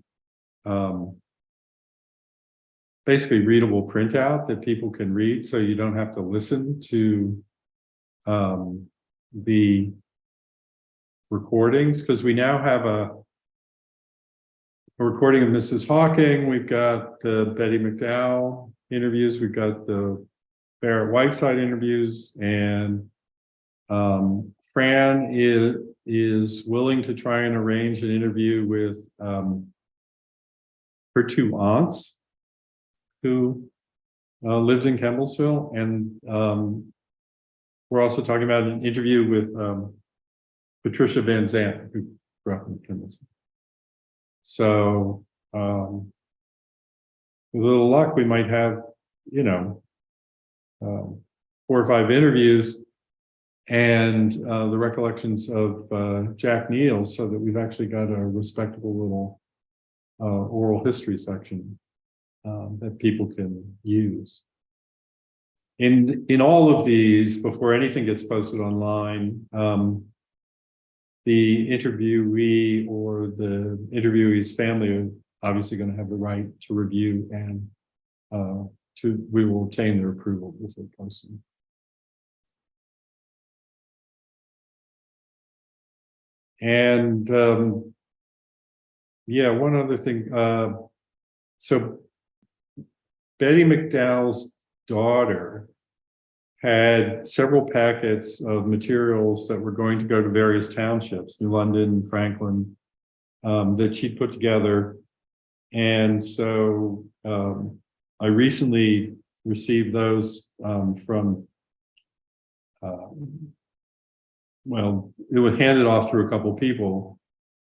basically readable printout that people can read, so you don't have to listen to the recordings, because we now have a recording of Mrs. Hawking. We've got the Betty McDowell interviews. We've got the Barrett Whiteside interviews, and Fran is willing to try and arrange an interview with her two aunts who lived in Kemblesville. And we're also talking about an interview with Patricia Van Zandt, who grew up in Kemblesville. So with a little luck, we might have, 4 or 5 interviews and the recollections of Jack Neal, so that we've actually got a respectable little oral history section that people can use. In all of these, before anything gets posted online, the interviewee or the interviewee's family are obviously going to have the right to review, and we will obtain their approval before posting. And yeah, one other thing. So Betty McDowell's daughter had several packets of materials that were going to go to various townships, New London, Franklin, that she'd put together. And so I recently received those from, well, it was handed off through a couple of people.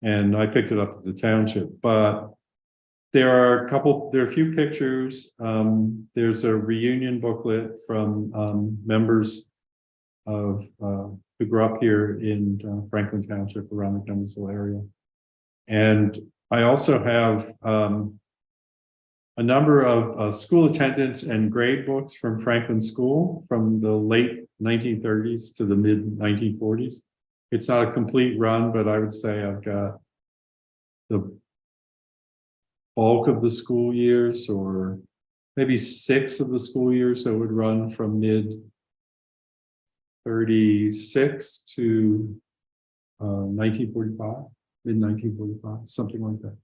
And I picked it up at the township, but there are a few pictures. There's a reunion booklet from members of who grew up here in Franklin Township around the Kendallsville area. And I also have a number of school attendance and grade books from Franklin School from the late 1930s to the mid 1940s. It's not a complete run, but I would say I've got the bulk of the school years, or maybe 6 of the school years that would run from mid 36 to 1945, mid 1945, something like that.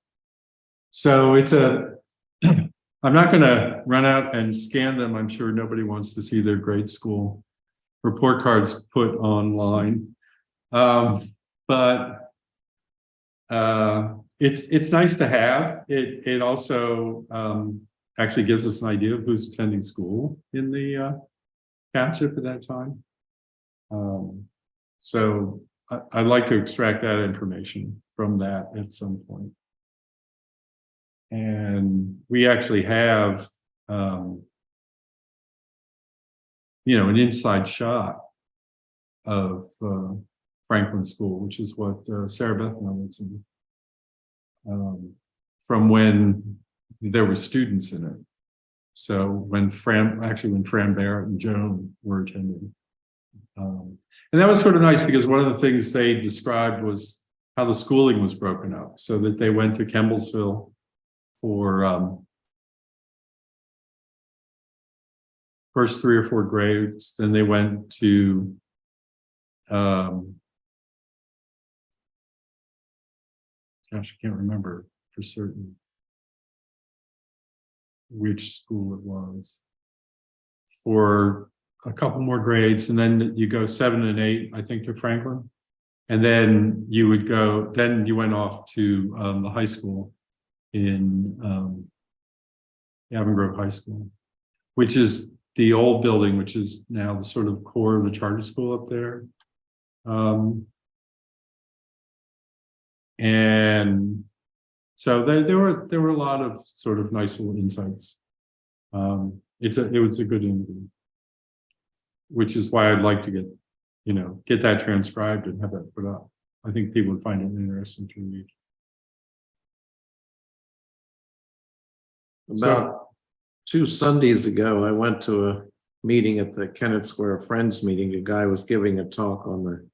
So it's I'm not going to run out and scan them. I'm sure nobody wants to see their grade school report cards put online. But it's nice to have. It also actually gives us an idea of who's attending school in the township at that time. So I'd like to extract that information from that at some point. And we actually have, an inside shot of Franklin School, which is what Sarah Beth knows, from when there were students in it. So when Fran Barrett and Joan were attending. And that was sort of nice because one of the things they described was how the schooling was broken up, so that they went to Kemblesville for first 3 or 4 grades. Then they went to gosh, I can't remember for certain which school it was, for a couple more grades, and then you go 7 and 8, I think, to Franklin, and then you went off to the high school in Avon Grove High School, which is the old building, which is now the sort of core of the charter school up there. And so there were a lot of sort of nice little insights. It was a good interview, which is why I'd like to get that transcribed and have that put up. I think people would find it interesting to read. About 2 Sundays ago, I went to a meeting at the Kennett Square Friends meeting. A guy was giving a talk on the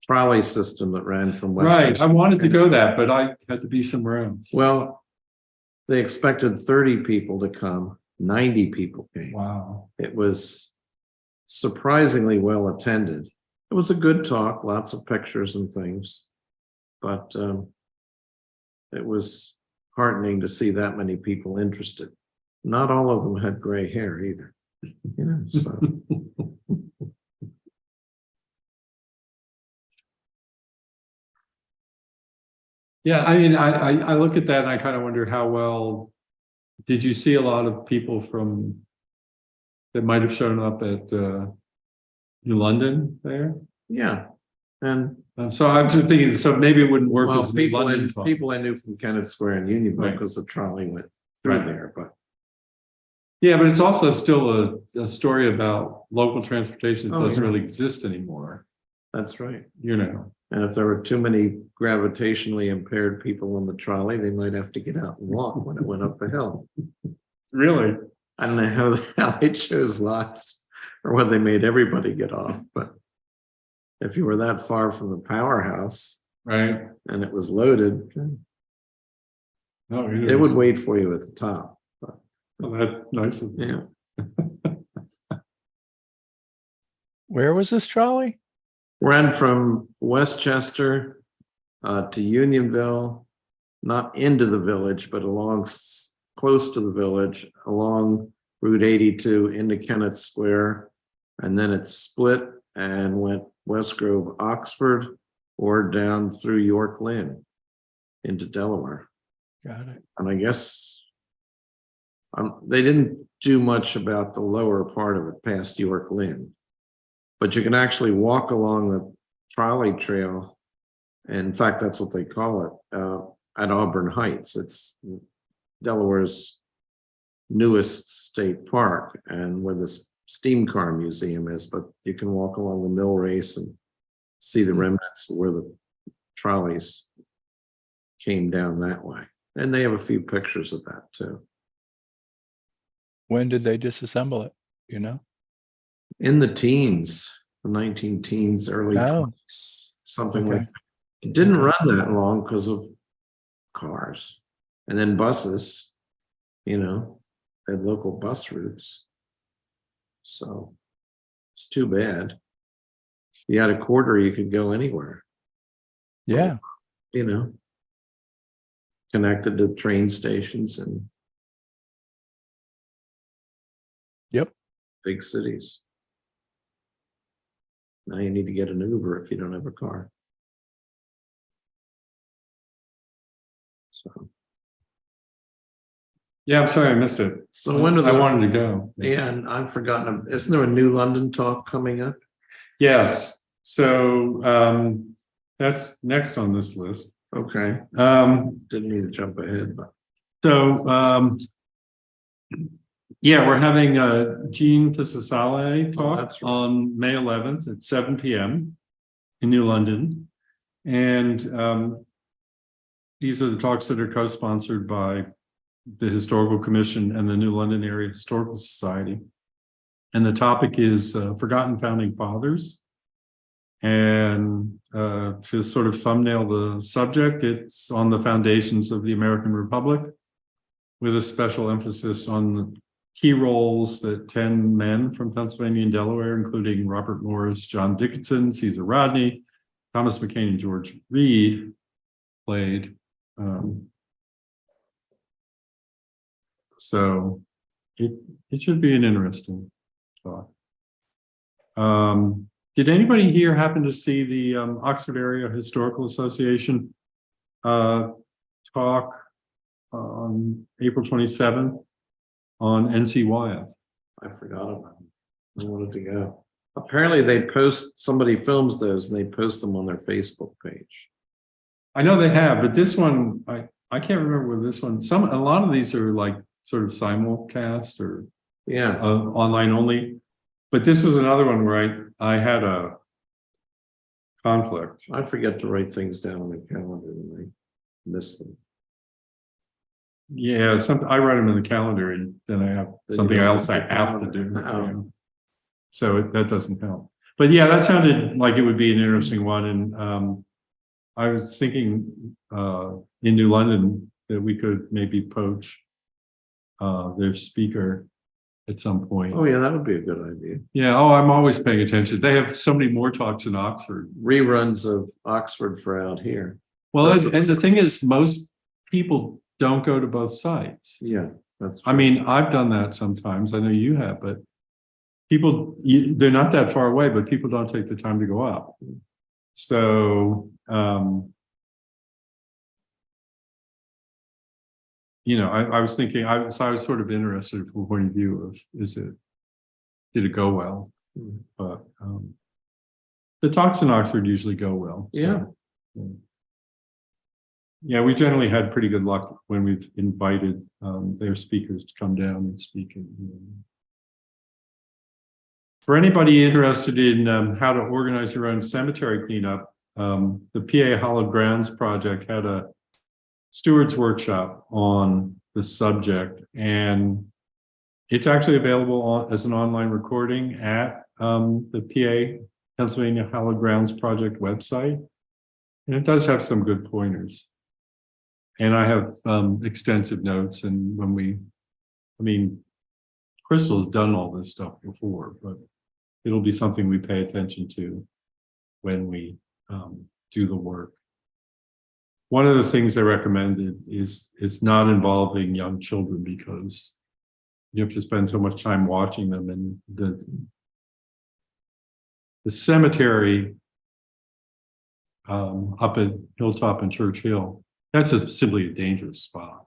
trolley system that ran from Westchester. Right, I wanted to go that, but I had to be somewhere else. Well, they expected 30 people to come. 90 people came. Wow. It was surprisingly well attended. It was a good talk, lots of pictures and things, but it was heartening to see that many people interested. Not all of them had gray hair either. So. Yeah, I mean, I look at that and I kind of wonder how well, did you see a lot of people that might have shown up at New London there? Yeah, and So I'm just thinking, so maybe it wouldn't work well, as New London talk. people I knew from Kennett Square and Unionville, Right. because the trolley went through Right. there, but Yeah, but it's also still a story about local transportation that Oh, doesn't yeah. really exist anymore, that's right. And if there were too many gravitationally impaired people on the trolley, they might have to get out and walk when it went up the hill. really. I don't know how they chose lots or whether they made everybody get off, but if you were that far from the powerhouse Right. and it was loaded, No, it would wait for you at the top. Oh, that's nice of them. Yeah. Where was this trolley? Ran from Westchester to Unionville, not into the village, but along close to the village, along Route 82 into Kennett Square. And then it split and went West Grove, Oxford, or down through York Lynn into Delaware. Got it. And I guess they didn't do much about the lower part of it past York Lynn. But you can actually walk along the trolley trail In fact, that's what they call it, at Auburn Heights. It's Delaware's newest state park and where the steam car museum is, but you can walk along the mill race and see the remnants of where the trolleys came down that way. And they have a few pictures of that too. When did they disassemble it? You know? In the teens, the 19 teens, early Oh. 20s, something Okay. like that. It didn't run that long because of cars. And then buses, you know, they had local bus routes. So it's too bad. You had a quarter, you could go anywhere, Yeah. you know, connected to train stations and Yep. big cities. Now you need to get an Uber if you don't have a car. So, Yeah, I'm sorry I missed it. so when do I the, wanted to go. yeah, and I've forgotten, isn't there a new London talk coming up? Yes, so that's next on this list. Okay, Um, didn't mean to jump ahead, but so yeah, we're having Jean Fisasale talk that's right. on May 11th at 7 p.m. in New London. And these are the talks that are co-sponsored by the Historical Commission and the New London Area Historical Society. And the topic is Forgotten Founding Fathers. And to sort of thumbnail the subject, it's on the foundations of the American Republic, with a special emphasis on the key roles that 10 men from Pennsylvania and Delaware, including Robert Morris, John Dickinson, Caesar Rodney, Thomas McCain, and George Reed, played. So it should be an interesting talk. Did anybody here happen to see the Oxford Area Historical Association talk on April 27th on NC Wyeth? I forgot about it. I wanted to go. Apparently they post, somebody films those and they post them on their Facebook page. I know they have, but this one, I can't remember where this one, a lot of these are like sort of simulcast or Yeah, online only. But this was another one where I had a conflict. I forget to write things down on the calendar and I miss them. Yeah, I write them in the calendar and then I have Then you something don't else have I the have to calendar. do. Oh. Yeah. So that doesn't help. But yeah, that sounded like it would be an interesting one. And I was thinking in New London that we could maybe poach their speaker at some point. Oh yeah, that would be a good idea. Yeah, I'm always paying attention. They have so many more talks in Oxford. Reruns of Oxford for out here. Well, and the thing is, most people don't go to both sites. Yeah, that's I true. mean, I've done that sometimes. I know you have, but people, they're not that far away, but people don't take the time to go up. So, you know, I was thinking, I was sort of interested from the point of view of, did it go well? Mm. But the talks in Oxford usually go well. So, Yeah. Yeah, we generally had pretty good luck when we've invited their speakers to come down and speak. For anybody interested in how to organize your own cemetery cleanup, the PA Hallowed Grounds Project had a stewards workshop on the subject, and it's actually available as an online recording at the PA Pennsylvania Hallowed Grounds Project website, and it does have some good pointers. And I have extensive notes, and Crystal's done all this stuff before, but it'll be something we pay attention to when we do the work. One of the things they recommended is not involving young children, because you have to spend so much time watching them, and the cemetery up at Hilltop and Church Hill, that's simply a dangerous spot.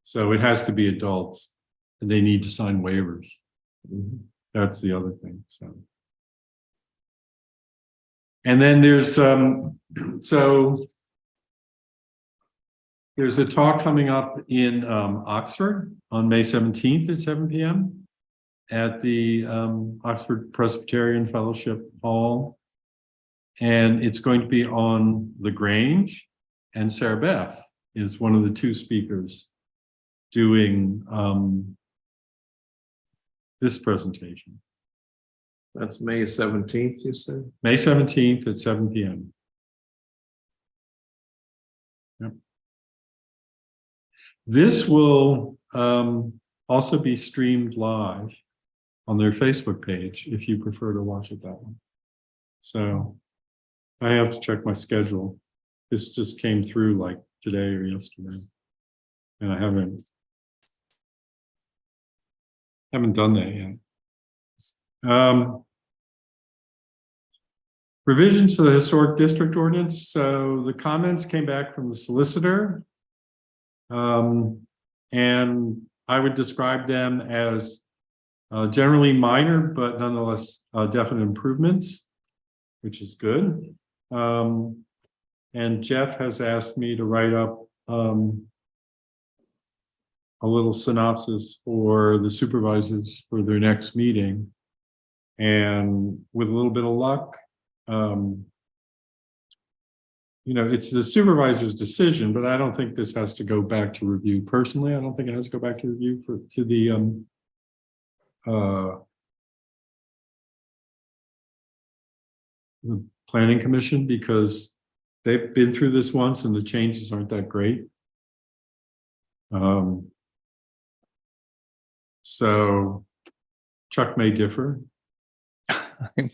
So it has to be adults, and they need to sign waivers. Mhm. That's the other thing. So And then there's so there's a talk coming up in Oxford on May 17th at 7 p.m. at the Oxford Presbyterian Fellowship Hall. And it's going to be on the Grange, and Sarah Beth is one of the two speakers doing this presentation. That's May 17th, you said? May 17th at 7 p.m. Yep. This will also be streamed live on their Facebook page if you prefer to watch it that way. So I have to check my schedule. This just came through like today or yesterday, and I haven't done that yet. Revisions to the historic district ordinance. So the comments came back from the solicitor. And I would describe them as generally minor, but nonetheless definite improvements, which is good. And Jeff has asked me to write up a little synopsis for the supervisors for their next meeting. And with a little bit of luck, you know, it's the supervisor's decision, but I don't think this has to go back to review. Personally, I don't think it has to go back to review to the planning commission, because they've been through this once and the changes aren't that great. So Chuck may differ.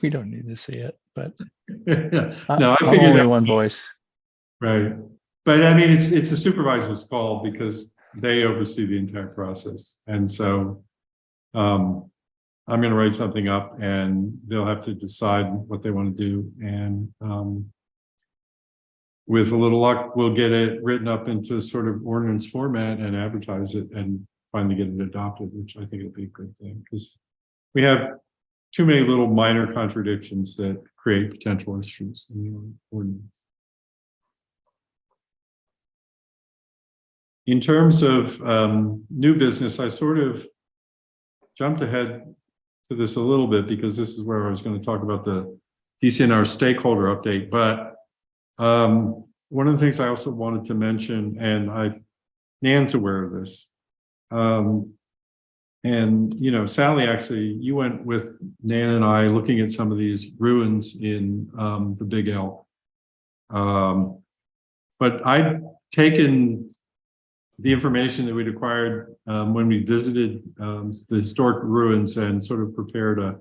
We don't need to see it, but No, I I'm figured only that, one voice. right. But I mean, it's a supervisor's call because they oversee the entire process. And so I'm going to write something up and they'll have to decide what they want to do. And with a little luck, we'll get it written up into sort of ordinance format and advertise it and finally get it adopted, which I think would be a good thing because we have too many little minor contradictions that create potential issues in the ordinance. In terms of new business, I sort of jumped ahead to this a little bit because this is where I was going to talk about the DCNR stakeholder update. But one of the things I also wanted to mention, and Nan's aware of this, and you know, Sally, actually, you went with Nan and I looking at some of these ruins in the Big Elk. But I'd taken the information that we'd acquired when we visited the historic ruins and sort of prepared a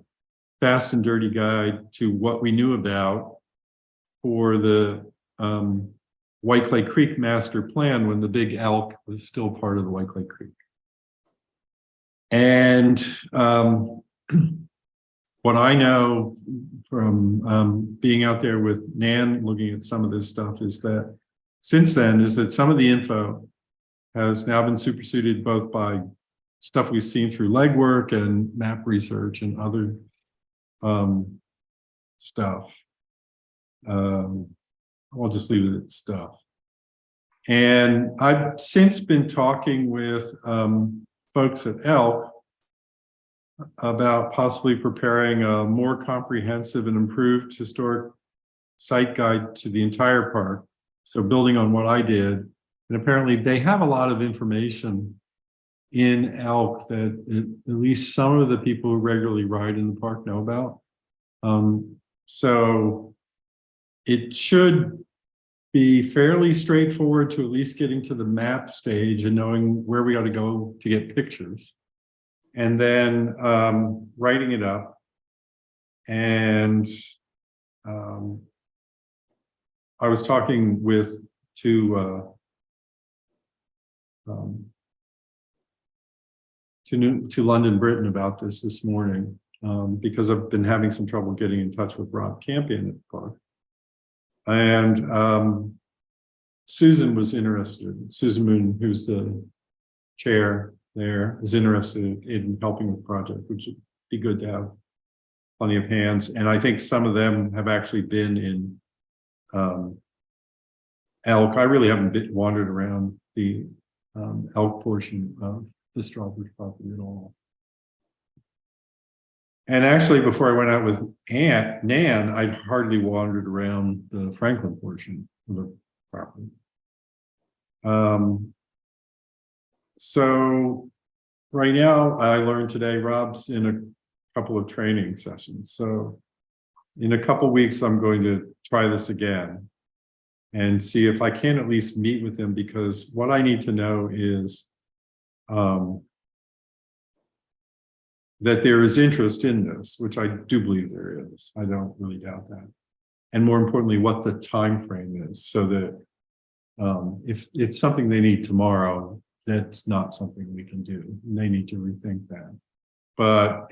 fast and dirty guide to what we knew about for the White Clay Creek master plan when the Big Elk was still part of the White Clay Creek. And what I know from being out there with Nan looking at some of this stuff is that since then is that some of the info has now been superseded both by stuff we've seen through legwork and map research and other stuff. I'll just leave it at stuff. And I've since been talking with folks at Elk about possibly preparing a more comprehensive and improved historic site guide to the entire park. So building on what I did, and apparently they have a lot of information in Elk that at least some of the people who regularly ride in the park know about. So it should be fairly straightforward to at least getting to the map stage and knowing where we ought to go to get pictures. And then writing it up. And I was talking to London Britain about this morning because I've been having some trouble getting in touch with Rob Campion at the park. And Susan was interested. Susan Moon, who's the chair there, is interested in helping with the project, which would be good to have plenty of hands, and I think some of them have actually been in elk. I really haven't wandered around the elk portion of the Strawbridge property at all. And actually, before I went out with Nan, I'd hardly wandered around the Franklin portion of the property. So right now, I learned today, Rob's in a couple of training sessions. So in a couple of weeks, I'm going to try this again and see if I can at least meet with him, because what I need to know is that there is interest in this, which I do believe there is. I don't really doubt that. And more importantly, what the time frame is, so that if it's something they need tomorrow, that's not something we can do. They need to rethink that. But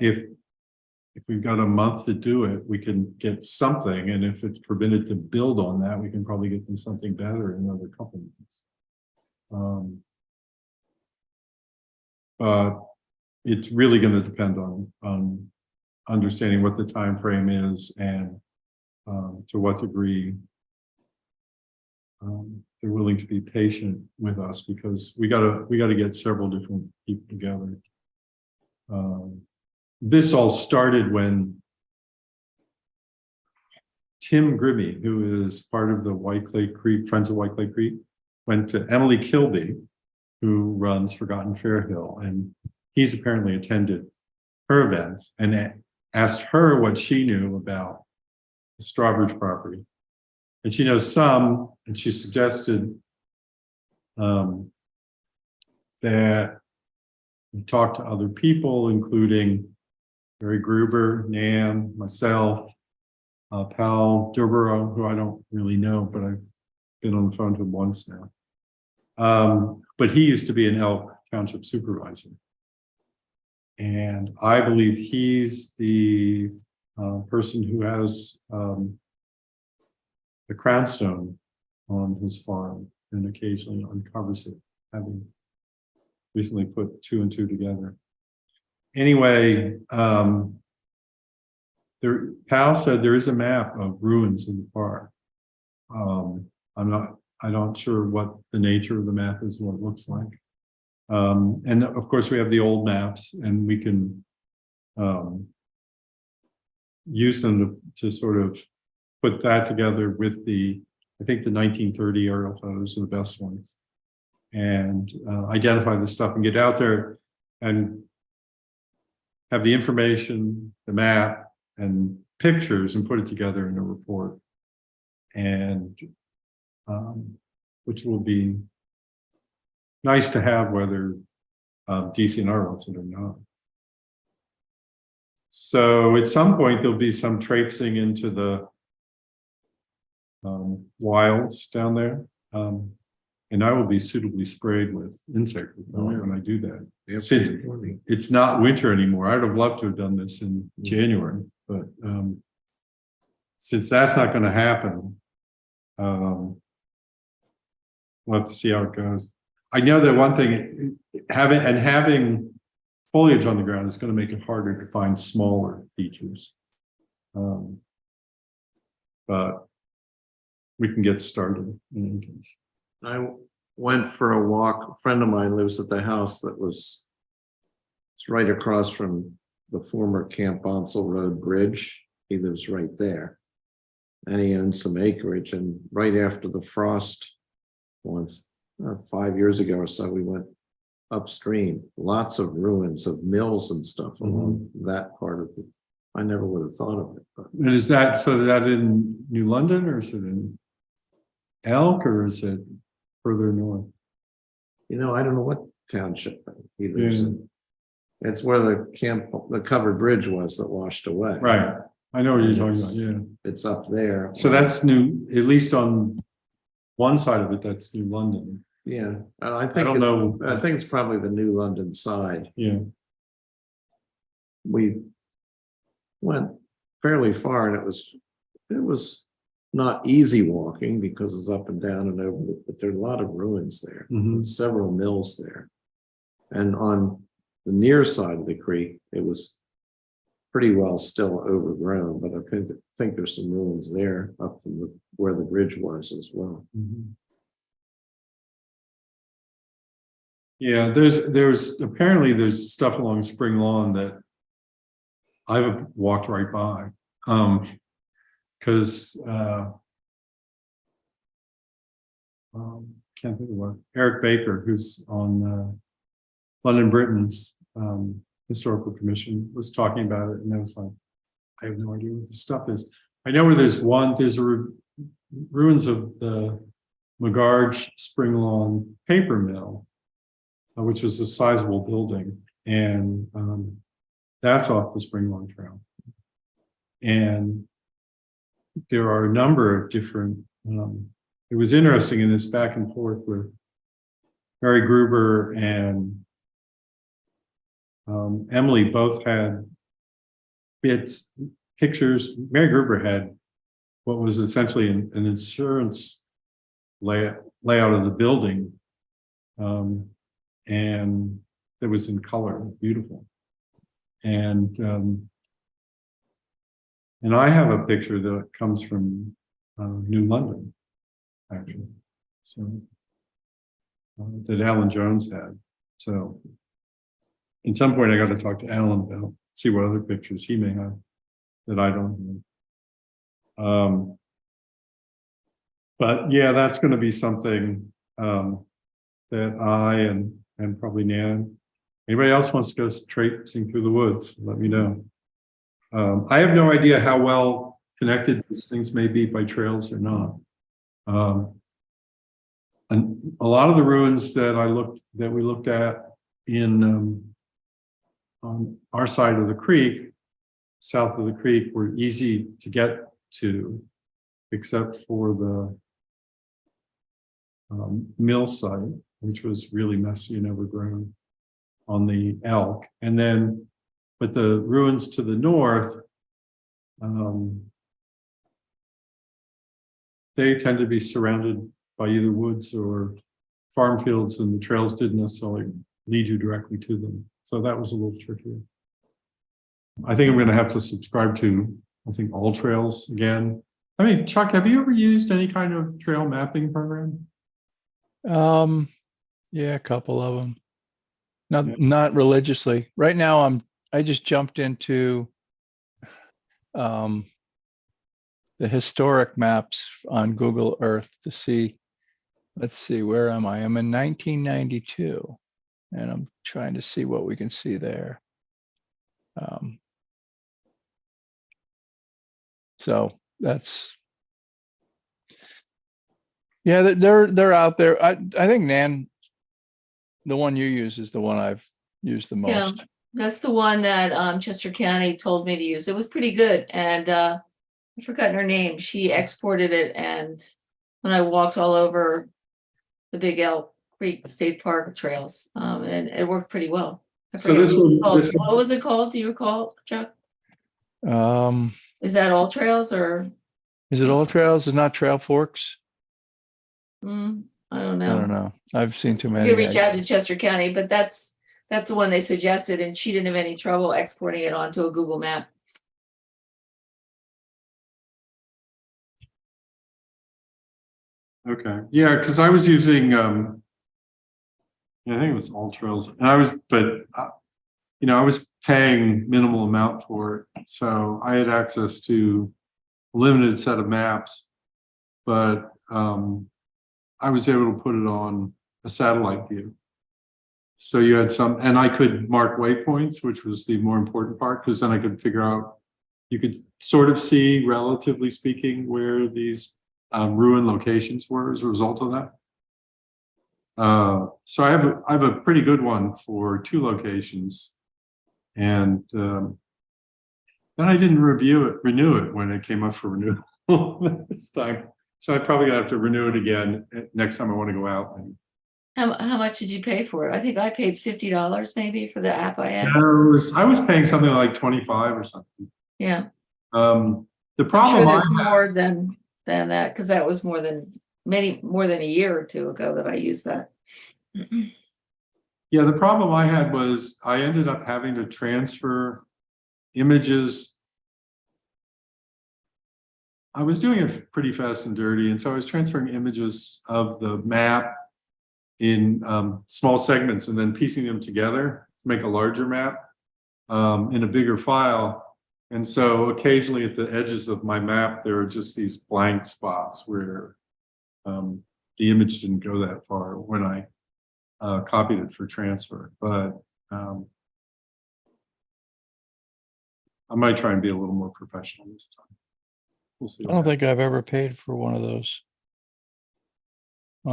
if we've got a month to do it, we can get something. And if it's permitted to build on that, we can probably get them something better in another couple of months. But it's really going to depend on understanding what the time frame is and to what degree they're willing to be patient with us, because we gotta get several different people together. This all started when Tim Grimmy, who is part of the White Clay Creek, Friends of White Clay Creek, went to Emily Kilby, who runs Forgotten Fairhill, and he's apparently attended her events and asked her what she knew about the Strawbridge property. And she knows some, and she suggested that we talk to other people, including Barry Gruber, Nan, myself, Pal Durborough, who I don't really know, but I've been on the phone to him once now. But he used to be an Elk Township supervisor. And I believe he's the person who has the crownstone on his farm and occasionally uncovers it, having recently put 2 and 2 together. Anyway, Pal said there is a map of ruins in the park. I'm not sure what the nature of the map is, what it looks like. And of course, we have the old maps, and we can use them to sort of put that together with I think the 1930 aerial photos are the best ones, and identify the stuff and get out there and have the information, the map, and pictures, and put it together in a report, and which will be nice to have, whether DCNR wants it or not. So at some point, there'll be some traipsing into the wilds down there. And I will be suitably sprayed with insect repellent when I do that. Since it's not winter anymore, I'd have loved to have done this in January, but since that's not going to happen, we'll have to see how it goes. I know that one thing, having foliage on the ground is going to make it harder to find smaller features. But we can get started in any case. I went for a walk. A friend of mine lives at the house that it's right across from the former Camp Bonsall Road Bridge. He lives right there. And he owns some acreage. And right after the frost, once 5 years ago or so, we went upstream. Lots of ruins of mills and stuff along that part of the. I never would have thought of it. But. And is that in New London, or is it in Elk, or is it further north? I don't know what township he lives in. It's where the covered bridge was that washed away. Right. I know what you're talking about. Yeah. It's up there. So that's new, at least on one side of it, that's New London. Yeah. I I don't know. I think it's probably the New London side. Yeah. We went fairly far, and it was not easy walking because it was up and down and over, but there are a lot of ruins there. Mhm. Several mills there. And on the near side of the creek, it was pretty well still overgrown, but I think there's some ruins there up from where the bridge was as well. Mhm. Yeah, there's apparently there's stuff along Spring Lawn that I've walked right by. Because can't think of what, Eric Baker, who's on London Britain's historical commission, was talking about it, and I was like, I have no idea what this stuff is. I know where there's ruins of the McGarge Spring Lawn paper mill, which is a sizable building, and that's off the Spring Lawn Trail. And there are a number of different, it was interesting in this back and forth with Mary Gruber and Emily both had pictures. Mary Gruber had what was essentially an insurance layout of the building, and it was in color, beautiful. And I have a picture that comes from New London, actually, so that Alan Jones had. So at some point I got to talk to Alan about, see what other pictures he may have that I don't have. But yeah, that's going to be something that I and probably Nan, anybody else wants to go traipsing through the woods, let me know. I have no idea how well connected these things may be by trails or not. And a lot of the ruins that we looked at in on our side of the creek, south of the creek, were easy to get to, except for the mill site, which was really messy and overgrown on the Elk. And then, but the ruins to the north, they tend to be surrounded by either woods or farm fields, and the trails didn't necessarily lead you directly to them. So that was a little trickier. I think I'm going to have to subscribe to, I think, All Trails again. I mean, Chuck, have you ever used any kind of trail mapping program? Yeah, a couple of them. Yeah. Not religiously. Right now, I just jumped into the historic maps on Google Earth to see. Let's see, where am I? I'm in 1992, and I'm trying to see what we can see there. So that's, yeah, they're out there. I think Nan, the one you use is the one I've used the Yeah. most. That's the one that Chester County told me to use. It was pretty good, and I've forgotten her name. She exported it, and when I walked all over the Big Elk Creek State Park trails, and it worked pretty well. I So forget this what it was one- called. this one- What was it called? Do you recall, Chuck? Is that All Trails or Is it All Trails? Is not Trail Forks? I don't I don't know. know. I've seen too You many. could reach out to Chester County, but that's the one they suggested, and she didn't have any trouble exporting it onto a Google map. Okay, yeah, because I was using, yeah, I think it was All Trails, and I was paying minimal amount for it, so I had access to a limited set of maps, but I was able to put it on a satellite view. So you had some, and I could mark waypoints, which was the more important part, because then I could figure out, you could sort of see, relatively speaking, where these ruin locations were as a result of that. So I have a pretty good one for 2 locations, and then I didn't renew it when it came up for renewal this time. So I probably gonna have to renew it again next time I want to go out. And How much did you pay for it? I think I paid $50 maybe for the app I had. I was paying something like 25 or something. Yeah. The I'm sure problem there's I had, more than that, because that was more than a year or 2 ago that I used that. yeah, the problem I had was I ended up having to transfer images. I was doing it pretty fast and dirty, and so I was transferring images of the map in small segments and then piecing them together to make a larger map in a bigger file. And so occasionally at the edges of my map, there are just these blank spots where the image didn't go that far when I copied it for transfer. But I might try and be a little more professional this time. We'll see. I don't think I've ever paid for one of those.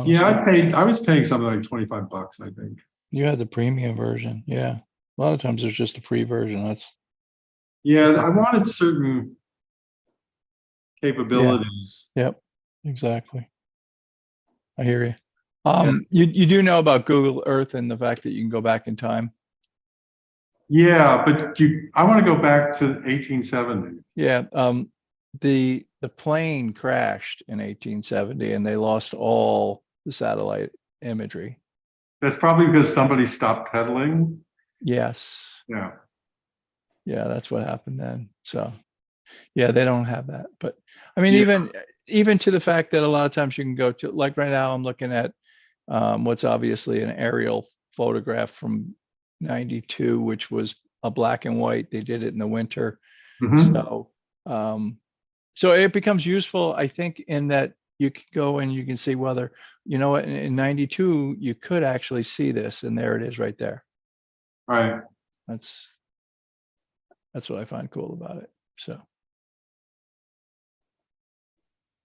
Yeah, Honestly. I was paying something like $25, I think. You had the premium version, yeah. A lot of times there's just a free version. That's Yeah, I wanted certain capabilities. yep, exactly. I hear you. You do know about Google Earth and the fact that you can go back in time. Yeah, but I want to go back to 1870. Yeah, the plane crashed in 1870 and they lost all the satellite imagery. That's probably because somebody stopped pedaling. Yes. Yeah. Yeah, that's what happened then. So yeah, they don't have that. But I mean, Yeah. even to the fact that a lot of times you can go to, like right now I'm looking at what's obviously an aerial photograph from 92, which was a black and white. They did it in the winter. Mhm. So so it becomes useful, I think, in that you can go and you can see whether, you know what, in 92, you could actually see this, and there it is right there. Right. That's what I find cool about it. So.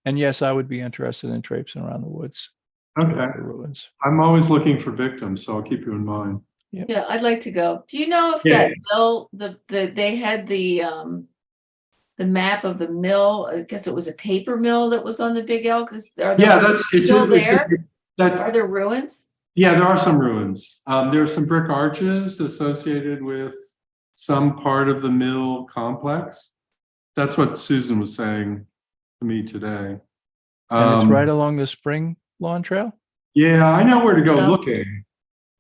And yes, I would be interested in traipsing around the woods. to look Okay. for ruins. I'm always looking for victims, so I'll keep you in mind. Yeah, I'd like to go. Do you know if Yeah. that mill, they had the map of the mill? I guess it was a paper mill that was on the Big Elk. Yeah, that's still there? that's Are there ruins? yeah, there are some ruins. There are some brick arches associated with some part of the mill complex. That's what Susan was saying to me today. And it's right along the Spring Lawn Trail? Yeah, I know where to go Oh. looking.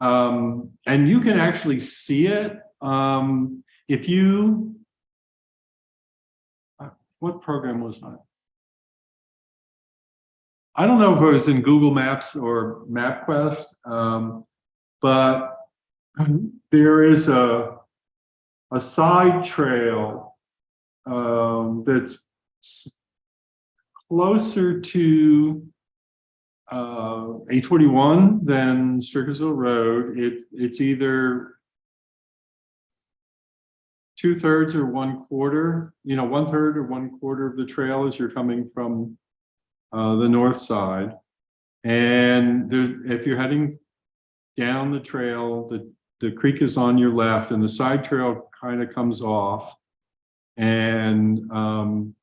And you can actually see it. If you, what program was that? I don't know if it was in Google Maps or MapQuest, but there is a side trail that's closer to 841 than Strickersville Road. It's either 2/3 or 1/4, 1/3 or 1/4 of the trail as you're coming from the north side. And if you're heading down the trail, the creek is on your left and the side trail kind of comes off. And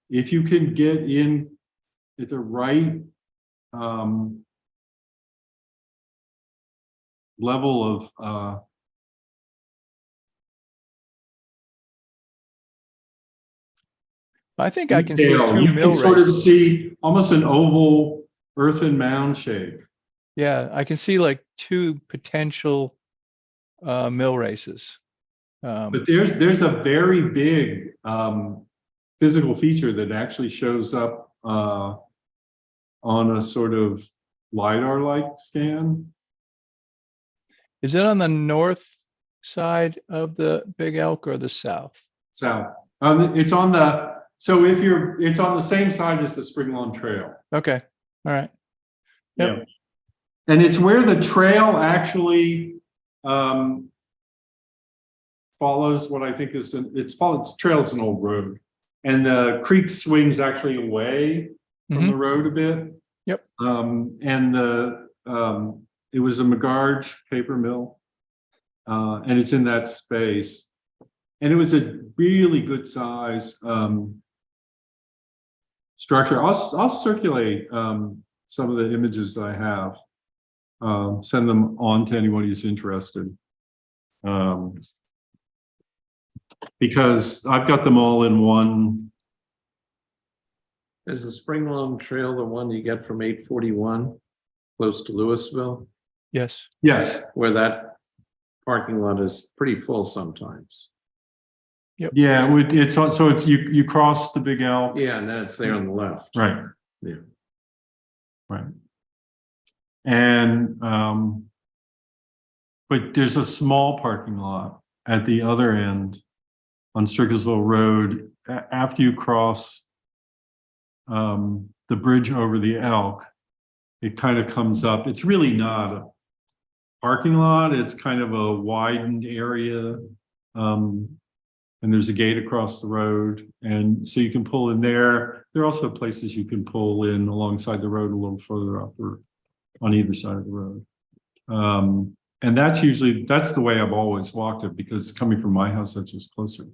if you can get in at the right level of I think I can see detail, two you mill can sort of races. see almost an oval earthen mound shape. Yeah, I can see like two potential mill races. But there's a very big physical feature that actually shows up on a sort of LiDAR-like scan. Is it on the north side of the Big Elk or the south? South. It's on the same side as the Spring Lawn Trail. Okay, all right. Yep. Yeah. And it's where the trail actually follows what I think is trail is an old road. And the creek swings actually away from the road a bit. Yep. And it was a McGarge paper mill. And it's in that space. And it was a really good size structure. I'll circulate some of the images that I have. Send them on to anyone who's interested. Because I've got them all in one. Is the Spring Lawn Trail the one you get from 841, close to Louisville, Yes. Yes. where that parking lot is pretty full sometimes? Yeah, it's on, so it's, you cross the Big Elk. Yeah, and then it's there on the left. Right. Yeah. Right. And, but there's a small parking lot at the other end on Strickersville Road, after you cross the bridge over the Elk, it kind of comes up. It's really not a parking lot. It's kind of a widened area. And there's a gate across the road. And so you can pull in there. There are also places you can pull in alongside the road a little further up or on either side of the road. And that's the way I've always walked it, because coming from my house, that's just closer.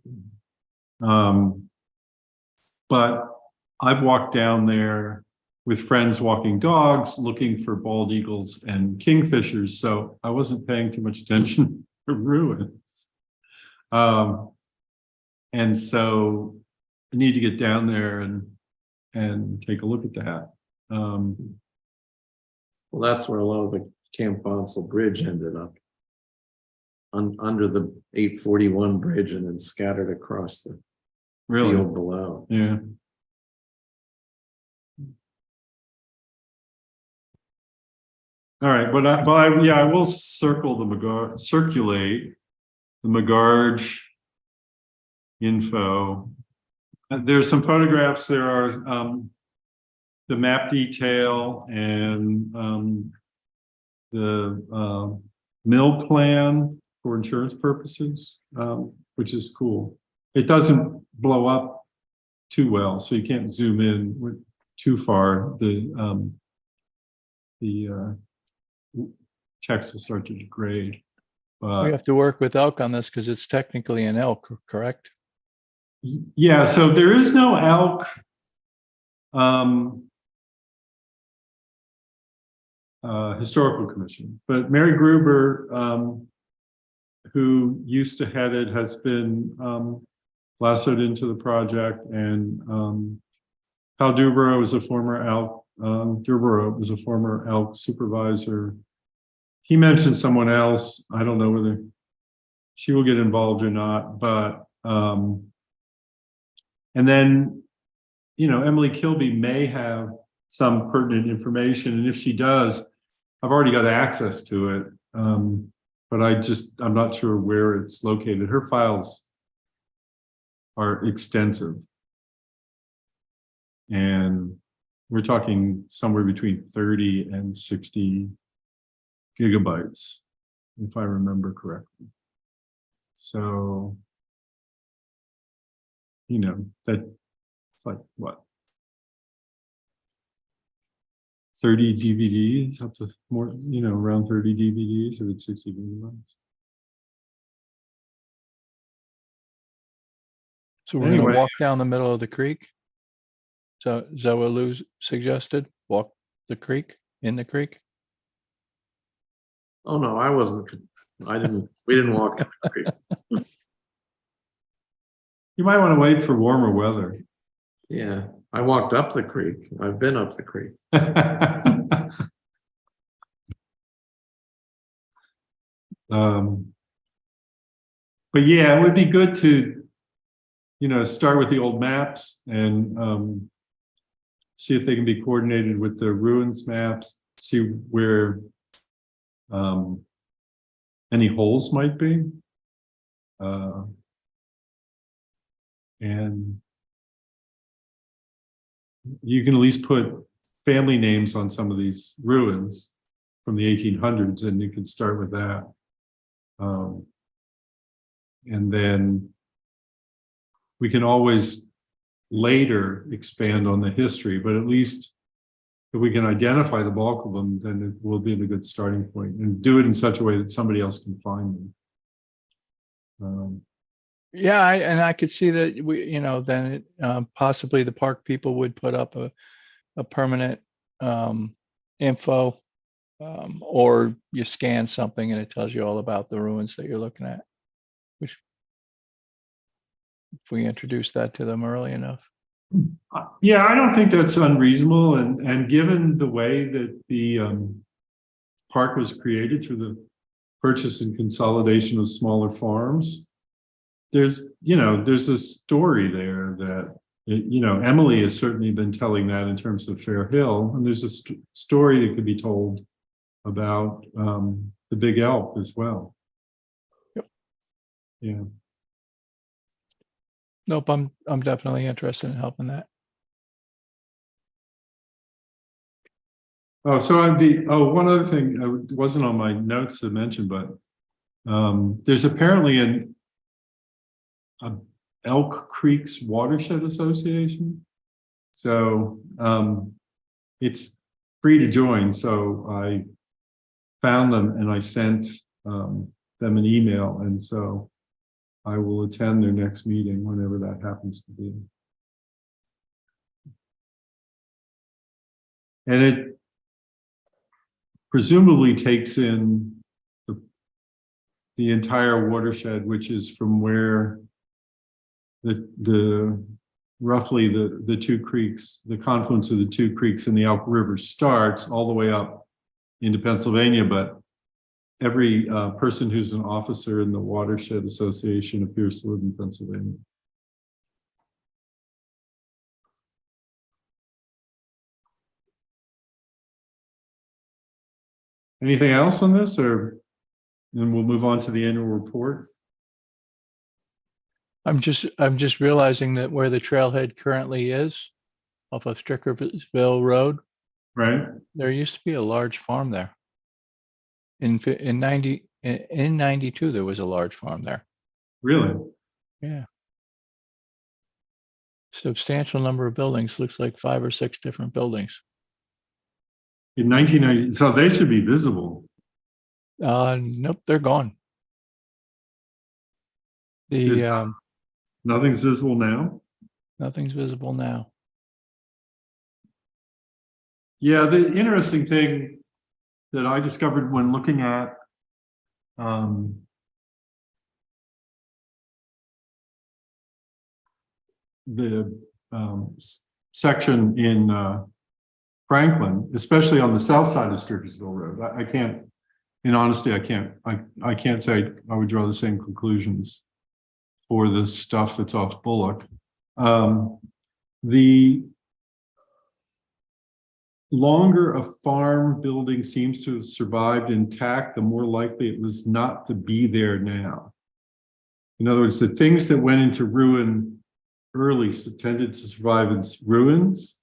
But I've walked down there with friends walking dogs, looking for bald eagles and kingfishers. So I wasn't paying too much attention to ruins. And so I need to get down there and take a look at that. Well, that's where a lot of the Camp Bonsall Bridge ended up. Under the 841 bridge and then scattered across the Really? field below. Yeah. All right, but I will circle the circulate the McGarge info. There's some photographs. There are the map detail and the mill plan for insurance purposes, which is cool. It doesn't blow up too well, so you can't zoom in too far. The text will start to degrade. We have to work with elk on this because it's technically an elk, correct? Yeah, so there is no elk historical commission, but Mary Gruber, who used to head it, has been lassoed into the project, and Hal Dubrow is a former elk. Dubrow was a former elk supervisor. He mentioned someone else. I don't know whether she will get involved or not, but and then, you know, Emily Kilby may have some pertinent information, and if she does, I've already got access to it, but I'm not sure where it's located. Her files are extensive, and we're talking somewhere between 30 and 60 gigabytes, if I remember correctly. So, you know, that's like what? 30 DVDs, up to more, you know, around 30 DVDs, or it's 60 gigabytes. So we're Anyway. gonna walk down the middle of the creek. So is that what Lou suggested? Walk the creek, in the creek? Oh, no, I wasn't. We didn't walk in the creek. You might want to wait for warmer weather. Yeah, I walked up the creek. I've been up the creek. But yeah, it would be good to, you know, start with the old maps and see if they can be coordinated with the ruins maps, see where any holes might be. And you can at least put family names on some of these ruins from the 1800s, and you can start with that. And then we can always later expand on the history, but at least if we can identify the bulk of them, then it will be a good starting point, and do it in such a way that somebody else can find them. Yeah, I could see that then possibly the park people would put up a permanent info, or you scan something and it tells you all about the ruins that you're looking at. Which, if we introduce that to them early enough. Yeah, I don't think that's unreasonable, and given the way that the park was created through the purchase and consolidation of smaller farms, there's, there's a story there that, Emily has certainly been telling that in terms of Fair Hill, and there's a story that could be told about the Big Elk as well. Yep. Yeah. Nope, I'm definitely interested in helping that. Oh, so one other thing, wasn't on my notes to mention, but there's apparently a Elk Creek's Watershed Association. So it's free to join. So I found them and I sent them an email, and so I will attend their next meeting whenever that happens to be. And it presumably takes in the entire watershed, which is from where the roughly the two creeks, the confluence of the two creeks in the Elk River starts all the way up into Pennsylvania. But every person who's an officer in the Watershed Association appears to live in Pennsylvania. Anything else on this, or then we'll move on to the annual report? I'm just realizing that where the trailhead currently is, off of Strickerville Road, Right? there used to be a large farm there. In 92, there was a large farm there. Really? Yeah. Substantial number of buildings, looks like 5 or 6 different buildings. In 1990, so they should be visible. Nope, they're gone. There's The nothing's visible now. nothing's visible now. Yeah, the interesting thing that I discovered when looking at the section in Franklin, especially on the south side of Strickersville Road, I can't, in honesty, I can't say I would draw the same conclusions for the stuff that's off Bullock. The longer a farm building seems to have survived intact, the more likely it was not to be there now. In other words, the things that went into ruin early tended to survive in ruins,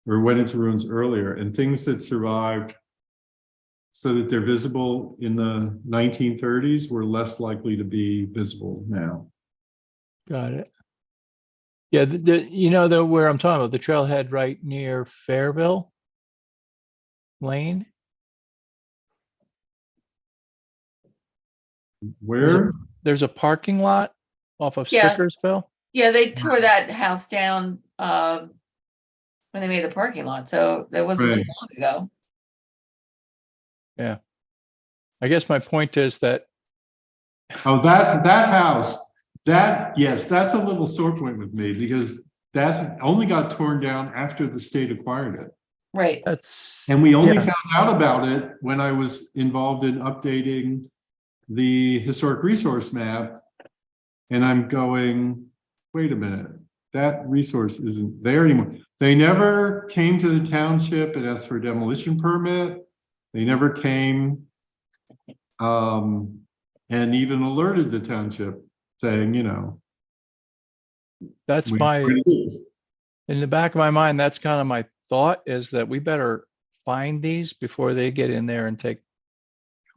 or went into ruins earlier, and things that survived so that they're visible in the 1930s were less likely to be visible now. Got it. Yeah, where I'm talking about, the trailhead right near Fairville Lane. Where? There's a parking lot off of Yeah. Strickersville. Yeah, they tore that house down when they made the parking lot, so that wasn't too Right. long ago. I guess my point is that Oh, that house, yes, that's a little sore point with me, because that only got torn down after the state acquired it. Right. that's And we only yeah. found out about it when I was involved in updating the historic resource map. And I'm going, wait a minute, that resource isn't there anymore. They never came to the township and asked for a demolition permit. They never came and even alerted the township saying, That's in the back of my mind, that's kind of my thought, is that we better find these before they get in there and take.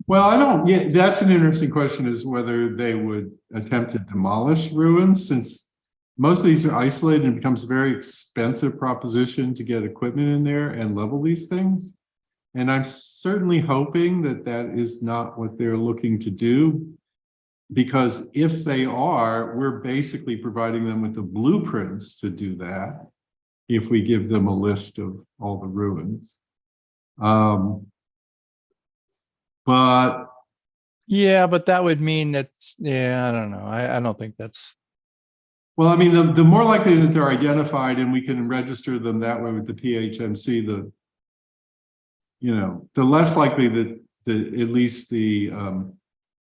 Well, that's an interesting question, is whether they would attempt to demolish ruins, since most of these are isolated and it becomes a very expensive proposition to get equipment in there and level these things. And I'm certainly hoping that that is not what they're looking to do, because if they are, we're basically providing them with the blueprints to do that if we give them a list of all the ruins. But Yeah, but that would mean that's, I don't know. I don't think that's. well, I mean, the more likely that they're identified and we can register them that way with the PHMC, the less likely that at least the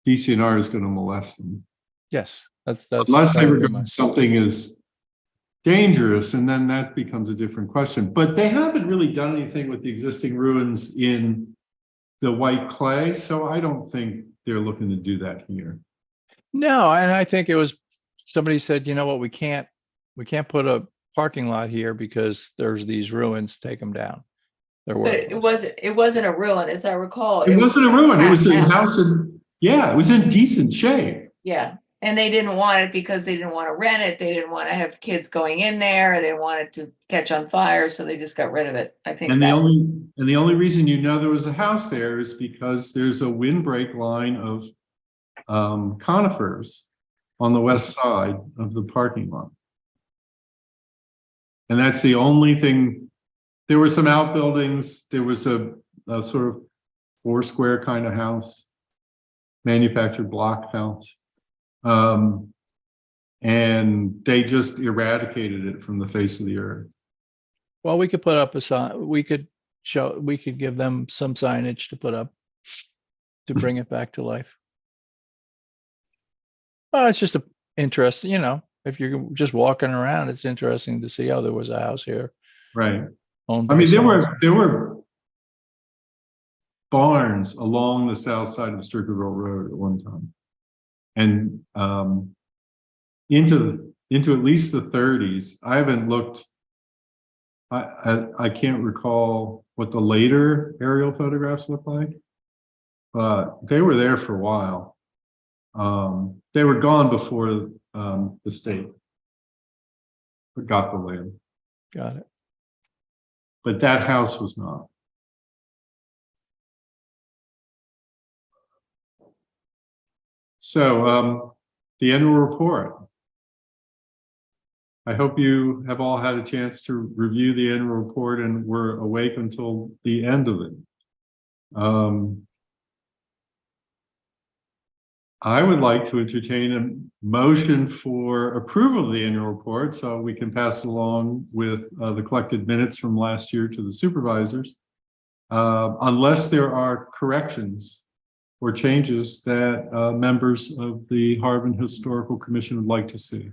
DCNR is going to molest them. Yes, That's Unless they were probably doing something as dangerous, and then that becomes a different question. But they haven't really done anything with the existing ruins in the white clay, so I don't think they're looking to do that here. No, and I think it was, somebody said, you know what, we can't put a parking lot here because there's these ruins, take them down. They're But worthless. it wasn't a ruin, as I recall. It wasn't a ruin, it was a cracked house in, yeah, it was in decent shape. Yeah, and they didn't want it because they didn't want to rent it. They didn't want to have kids going in there. They wanted to catch on fire, so they just got rid of it. I think And the that was, only reason you know there was a house there is because there's a windbreak line of conifers on the west side of the parking lot. And that's the only thing. There were some outbuildings. There was a sort of 4-square kind of house, manufactured block house. And they just eradicated it from the face of the earth. Well, we could put up a sign, we could give them some signage to put up to bring it back to life. Well, it's just a interesting, if you're just walking around, it's interesting to see, oh, there was a house here. Right. owned I by mean, someone. there were barns along the south side of Sturkeville Road at one time. And into at least the 30s. I haven't looked. I can't recall what the later aerial photographs look like, but they were there for a while. They were gone before the state got the land, Got it. but that house was not. So the annual report. I hope you have all had a chance to review the annual report and were awake until the end of it. I would like to entertain a motion for approval of the annual report so we can pass it along with the collected minutes from last year to the supervisors. Unless there are corrections or changes that members of the Harbin Historical Commission would like to see.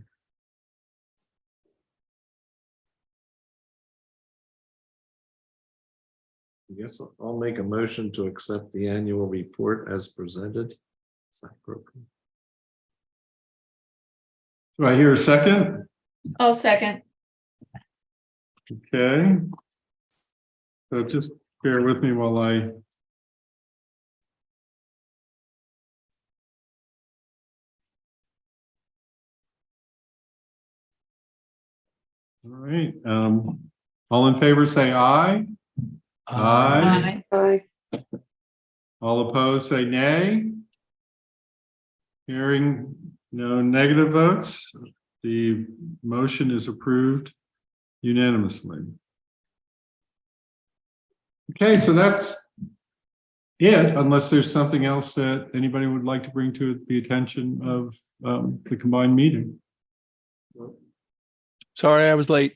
I guess I'll make a motion to accept the annual report as presented. Is that broken? Do I hear a second? I'll second. Okay. So just bear with me while I. All right, all in favor, say aye. Aye. Aye. All opposed, say nay. Hearing no negative votes, the motion is approved unanimously. Okay, so that's it, unless there's something else that anybody would like to bring to the attention of the combined meeting. Sorry, I was late.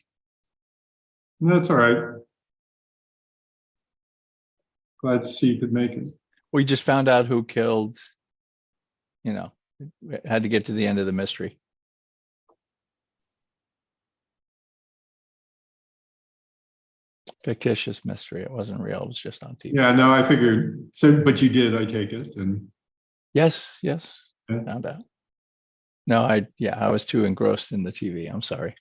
That's all right. Glad to see you could make it. We just found out who killed, had to get to the end of the mystery. Fictitious mystery. It wasn't real. It was just on TV. Yeah, no, I figured. So, but you did, I take it, and Yes, Yeah. found out. No, I was too engrossed in the TV. I'm sorry.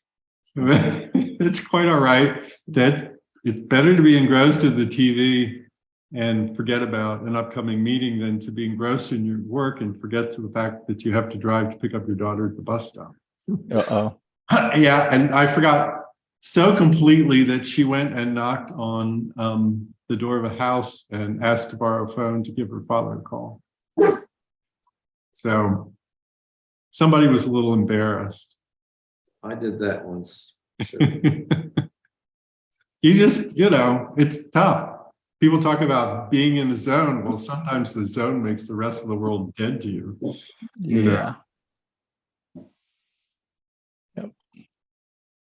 it's quite all right. That it's better to be engrossed in the TV and forget about an upcoming meeting than to be engrossed in your work and forget to the fact that you have to drive to pick up your daughter at the bus stop. Uh-oh. Yeah, and I forgot so completely that she went and knocked on the door of a house and asked to borrow a phone to give her father a call. So somebody was a little embarrassed. I did that once. Sure. You just, it's tough. People talk about being in a zone. Well, sometimes the zone makes the rest of the world dead to you. Yeah.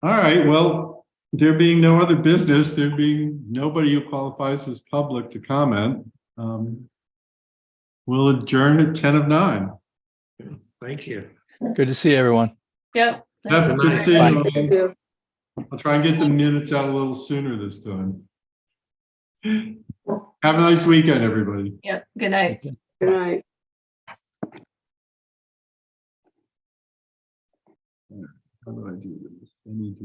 All right, well, there being no other business, there being nobody who qualifies as public to comment, we'll adjourn at 10 of 9. Thank you. Good to see everyone. Yep. nice That's to good see seeing you. you. Thank Elaine. you. I'll try and get the minutes out a little sooner this time. Have a nice weekend, everybody. Yep, good night. Good night. How do I do this? I need to